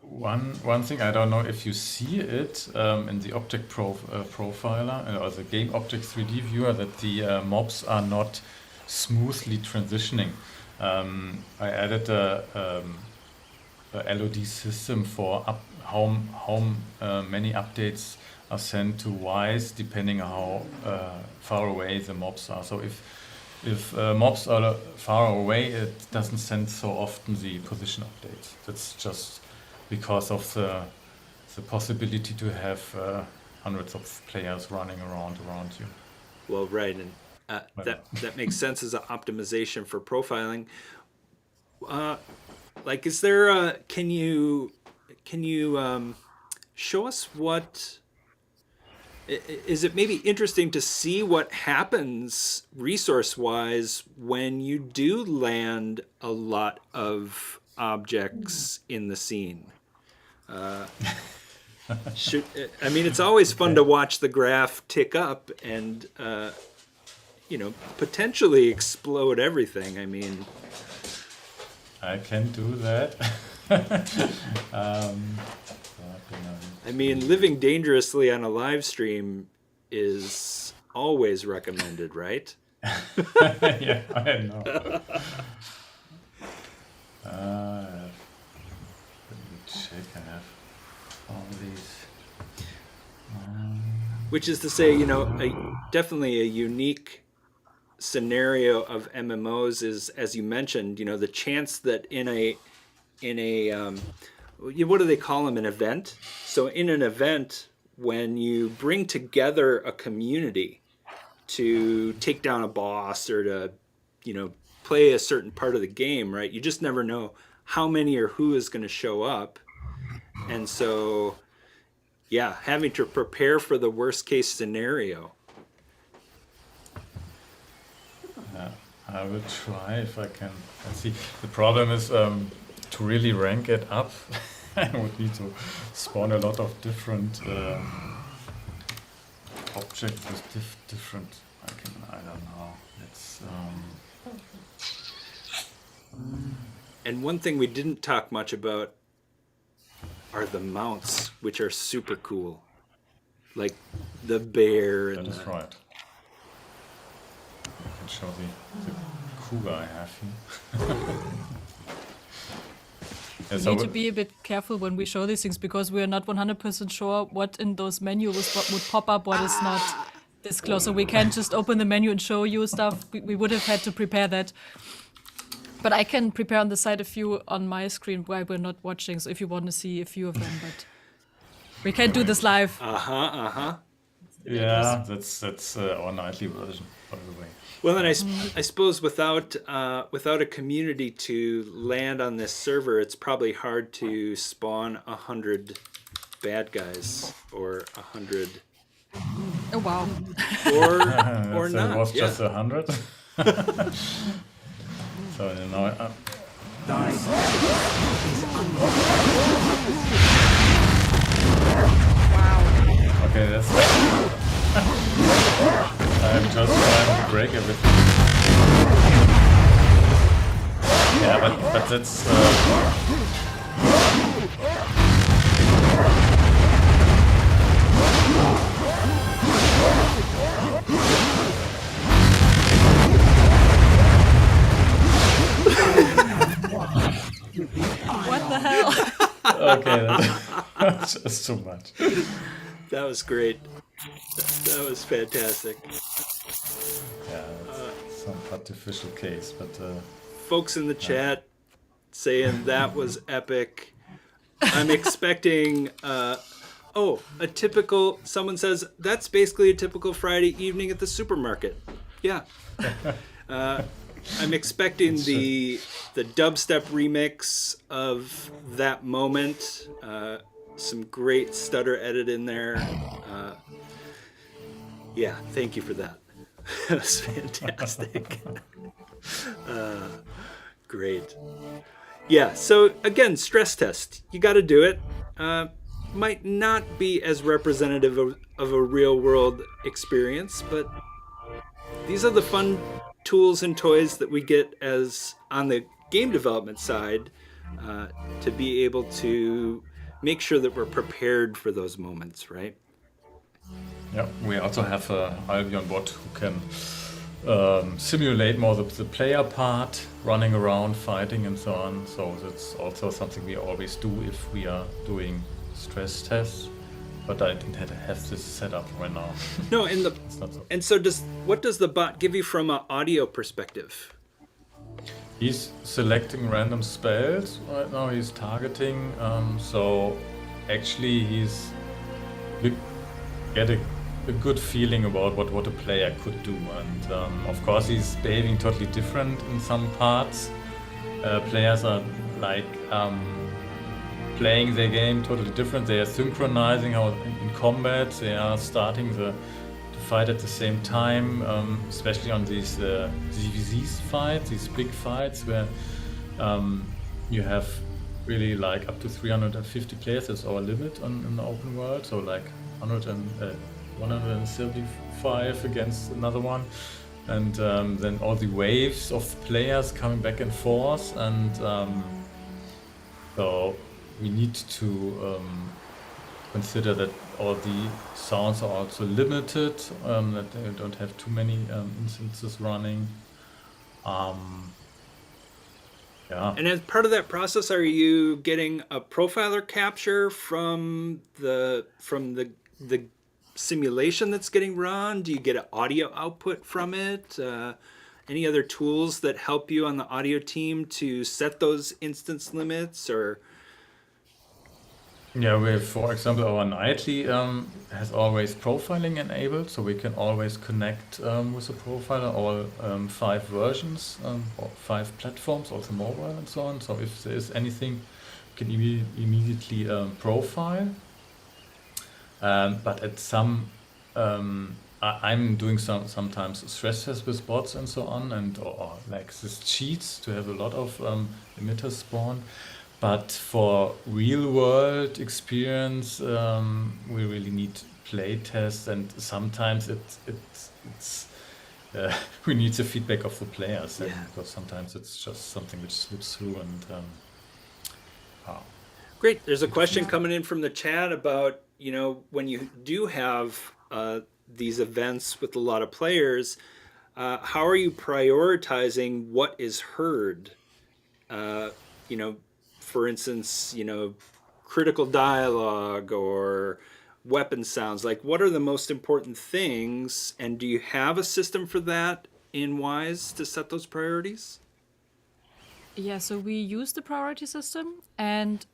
One thing, I don't know if you see it in the object profiler or the game object 3D viewer, that the mobs are not smoothly transitioning. I added a LOD system for how many updates are sent to Wwise depending on how far away the mobs are. So if mobs are far away, it doesn't send so often the position updates. That's just because of the possibility to have hundreds of players running around you. Well, right, and that makes sense as an optimization for profiling. Like, is there can you show us what? Is it maybe interesting to see what happens resource-wise when you do land a lot of objects in the scene? It's always fun to watch the graph tick up and potentially explode everything. I can do that. Living dangerously on a live stream is always recommended, right? Yeah, I know. Let me check. I have found these. Which is to say, definitely a unique scenario of MMOs is, as you mentioned, the chance that in a what do they call them, an event? So in an event, when you bring together a community to take down a boss or to, play a certain part of the game, right? You just never know how many or who is going to show up. And so, yeah, having to prepare for the worst case scenario. I will try if I can. Let's see. The problem is to really rank it up, I would need to spawn a lot of different objects with different. I don't know. It's. And one thing we didn't talk much about are the mounts, which are super cool, like the bear and. That is right. I can show the cougar I have here. Yeah, We so need to be a bit careful when we show these things because we are not 100% sure what in those menus what would pop up, what is not disclosed. So we can't just open the menu and show you stuff. We would have had to prepare that. But I can prepare on the side a few on my screen while we're not watching. So if you want to see a few of them, but we can't do this live. yeah, that's our nightly version, by the way. Well, then I suppose without a community to land on this server, it's probably hard to spawn 100 bad guys or 100 Oh wow! or So not. it was Yeah. just 100. So now okay, that's. I'm just trying to break everything. Yeah, but that's. What the hell? Okay, that's just too much. That was great. That was fantastic. Yeah, that's some artificial case, but Folks in the chat saying that was epic. I'm expecting a typical, someone says that's basically a typical Friday evening at the supermarket. Yeah. I'm expecting the dubstep remix of that moment. Some great stutter edit in there. Yeah, thank you for that. That was fantastic. Great. Yeah, so again, stress test. You got to do it. Might not be as representative of a real world experience, but these are the fun tools and toys that we get as on the game development side to be able to make sure that we're prepared for those moments, right? yeah, we also have a Albion bot who can simulate more the player part, running around, fighting, and so on. So that's also something we always do if we are doing stress tests. But I didn't have this set up right now. No, It's not so. and so what does the bot give you from an audio perspective? He's selecting random spells right now. He's targeting. So actually, we get a good feeling about what a player could do. And of course, he's behaving totally different in some parts. Players are like playing their game totally different. They are synchronizing how in combat. They are starting to fight at the same time, especially on these ZVZ fights, these big fights where you have really like up to 350 players. That's our limit in the open world. So like 175 against another one. And then all the waves of players coming back and forth. And so we need to consider that all the sounds are also limited, that they don't have too many instances running. Yeah. And as part of that process, are you getting a profiler capture from the simulation that's getting run? Do you get an audio output from it? Any other tools that help you on the audio team to set those instance limits or? Yeah, we have, for example, our nightly has always profiling enabled, so we can always connect with the profiler, all 5 versions or 5 platforms, also mobile and so on. So if there is anything, we can immediately profile. But at some, I'm doing sometimes stress tests with bots and so on, and or like this cheats to have a lot of emitters spawn. But for real world experience, we really need play tests, and sometimes it's we need the feedback of the players, Yeah. because sometimes it's just something which slips through and wow. Great. There's a question coming in from the chat about, when you do have these events with a lot of players, how are you prioritizing what is heard? For instance, critical dialogue or weapon sounds. Like, what are the most important things? And do you have a system for that in Wwise to set those priorities? Yeah, so we use the priority system, and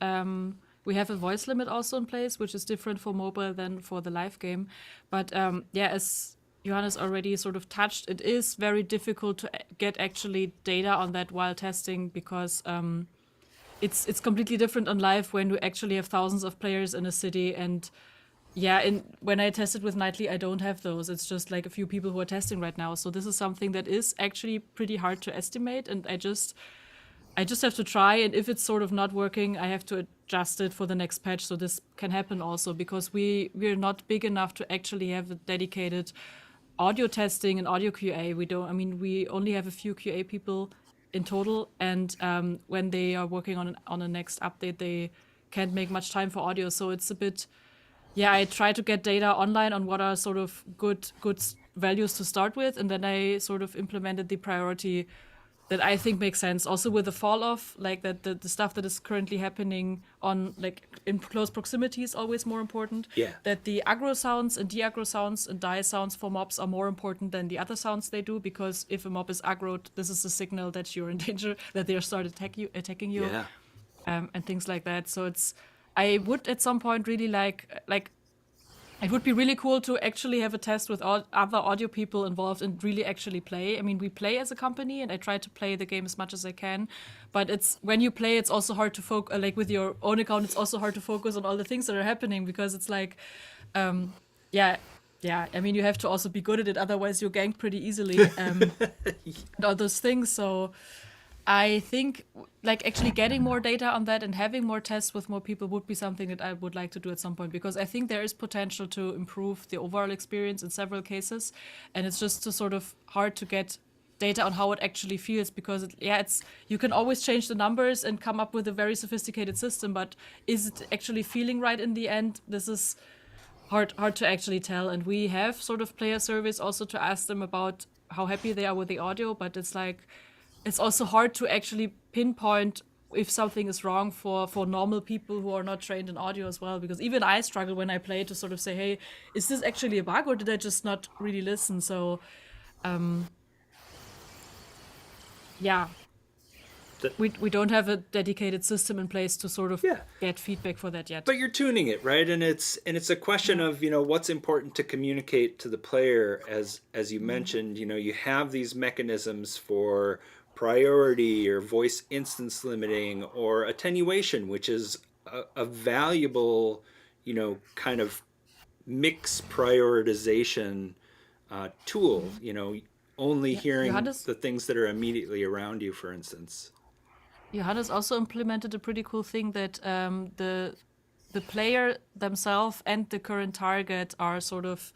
we have a voice limit also in place, which is different for mobile than for the live game. But as Johannes already sort of touched, it is very difficult to get actually data on that while testing, because it's completely different on live when we actually have thousands of players in a city. And when I tested with Nightly, I don't have those. It's just like a few people who are testing right now. So this is something that is actually pretty hard to estimate, and I just have to try, and if it's sort of not working, I have to adjust it for the next patch. So this can happen also because we're not big enough to actually have a dedicated audio testing and audio QA. We only have a few QA people in total, and when they are working on a next update, they can't make much time for audio. So it's a bit, I try to get data online on what are sort of good values to start with, and then I sort of implemented the priority that I think makes sense. Also with the fall off, like that the stuff that is currently happening on like in close proximity is always more important. Yeah. That the aggro sounds and de-aggro sounds and die sounds for mobs are more important than the other sounds they do, because if a mob is aggroed, this is a signal that you're in danger, that they are started attacking you, Yeah. and things like that. So I would at some point really like it would be really cool to actually have a test with all other audio people involved and really actually play. I mean, we play as a company, and I try to play the game as much as I can. But it's when you play, it's also hard to focus. Like with your own account, it's also hard to focus on all the things that are happening, because it's like, I mean, you have to also be good at it. Otherwise, you're ganked pretty easily. And all those things. So I think like actually getting more data on that and having more tests with more people would be something that I would like to do at some point, because I think there is potential to improve the overall experience in several cases, and it's just sort of hard to get data on how it actually feels, because you can always change the numbers and come up with a very sophisticated system, but is it actually feeling right in the end? This is hard to actually tell. And we have sort of player surveys also to ask them about how happy they are with the audio, but it's also hard to actually pinpoint if something is wrong for normal people who are not trained in audio as well, because even I struggle when I play to sort of say, hey, is this actually a bug or did I just not really listen? So we don't have a dedicated system in place to sort of get feedback for that yet. But you're tuning it, right? And it's a question of, what's important to communicate to the player. As you mentioned, you have these mechanisms for priority or voice instance limiting or attenuation, which is a valuable, kind of mix prioritization tool, only hearing Johannes? the things that are immediately around you, for instance. Johannes also implemented a pretty cool thing that the player themselves and the current target are sort of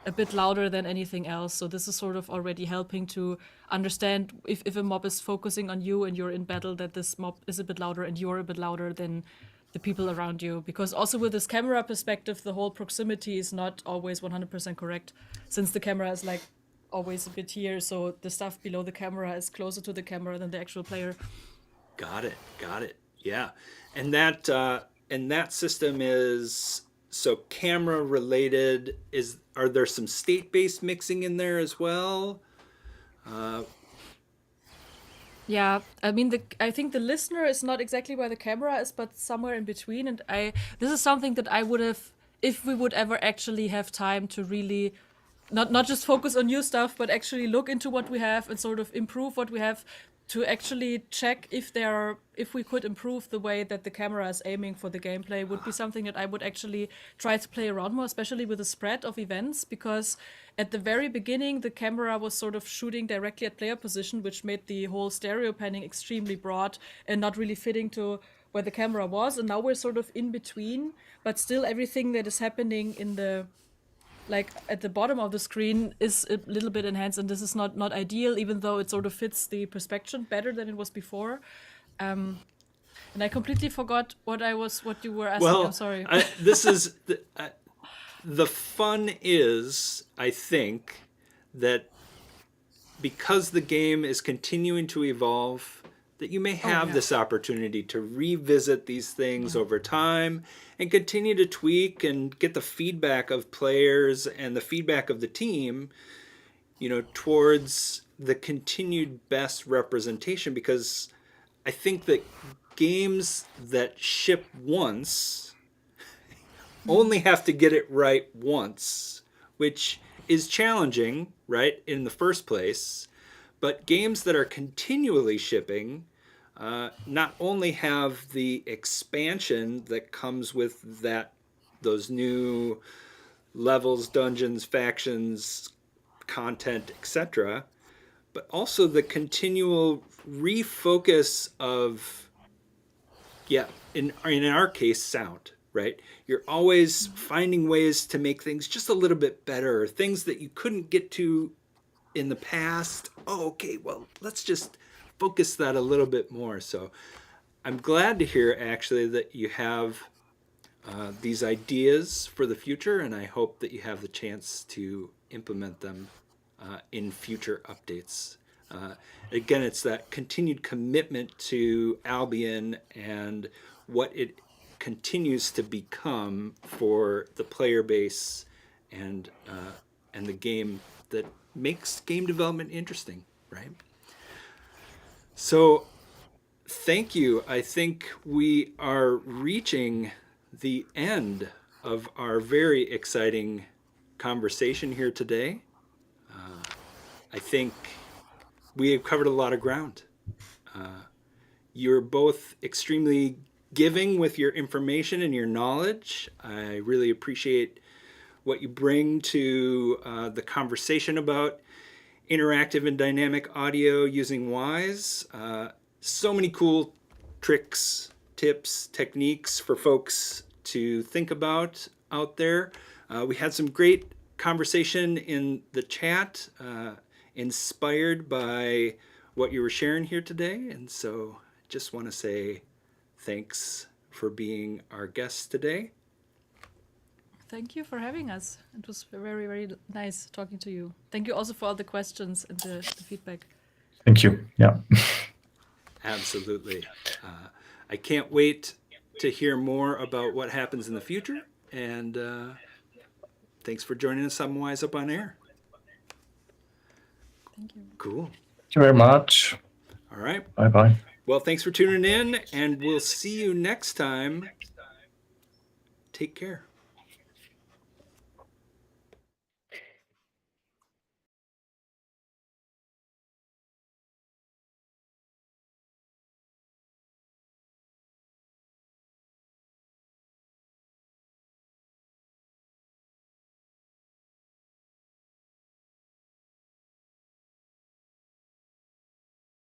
a bit louder than anything else. So this is sort of already helping to understand if a mob is focusing on you and you're in battle, that this mob is a bit louder and you're a bit louder than the people around you. Because also with this camera perspective, the whole proximity is not always 100% correct, since the camera is like always a bit here. So the stuff below the camera is closer to the camera than the actual player. Got it. Got it. Yeah. And that system is so camera related. Are there some state-based mixing in there as well? Yeah, I mean, I think the listener is not exactly where the camera is, but somewhere in between. And this is something that I would have, if we would ever actually have time to really not just focus on new stuff, but actually look into what we have and sort of improve what we have, to actually check if we could improve the way that the camera is aiming for the gameplay, would be something that I would actually try to play around more, especially with the spread of events, because at the very beginning the camera was sort of shooting directly at player position, which made the whole stereo panning extremely broad and not really fitting to where the camera was. And now we're sort of in between, but still everything that is happening in the at the bottom of the screen is a little bit enhanced, and this is not ideal, even though it sort of fits the perspective better than it was before. And I completely forgot what you were asking. Well, I'm sorry. This is the fun is, I think, that because the game is continuing to evolve, that you may have this opportunity to revisit these things over time and continue to tweak and get the feedback of players and the feedback of the team, towards the continued best representation. Because I think that games that ship once only have to get it right once, which is challenging, right, in the first place. But games that are continually shipping not only have the expansion that comes with those new levels, dungeons, factions, content, etc., but also the continual refocus of, in our case, sound, right? You're always finding ways to make things just a little bit better, things that you couldn't get to in the past. Okay, well, let's just focus that a little bit more. So I'm glad to hear actually that you have these ideas for the future, and I hope that you have the chance to implement them in future updates. Again, it's that continued commitment to Albion and what it continues to become for the player base and the game that makes game development interesting, right? So thank you. I think we are reaching the end of our very exciting conversation here today. I think we have covered a lot of ground. You're both extremely giving with your information and your knowledge. I really appreciate what you bring to the conversation about interactive and dynamic audio using Wwise. So many cool tricks, tips, techniques for folks to think about out there. We had some great conversation in the chat, inspired by what you were sharing here today. And so just want to say thanks for being our guest today. Thank you for having us. It was very, very nice talking to you. Thank you also for all the questions and the feedback. Thank you. Yeah. Absolutely. I can't wait to hear more about what happens in the future. And thanks for joining us on Wwise Up on Air. Thank you. Cool. Thank you very much. All right. Bye-bye. Well, thanks for tuning in, and we'll see you next time. Take care.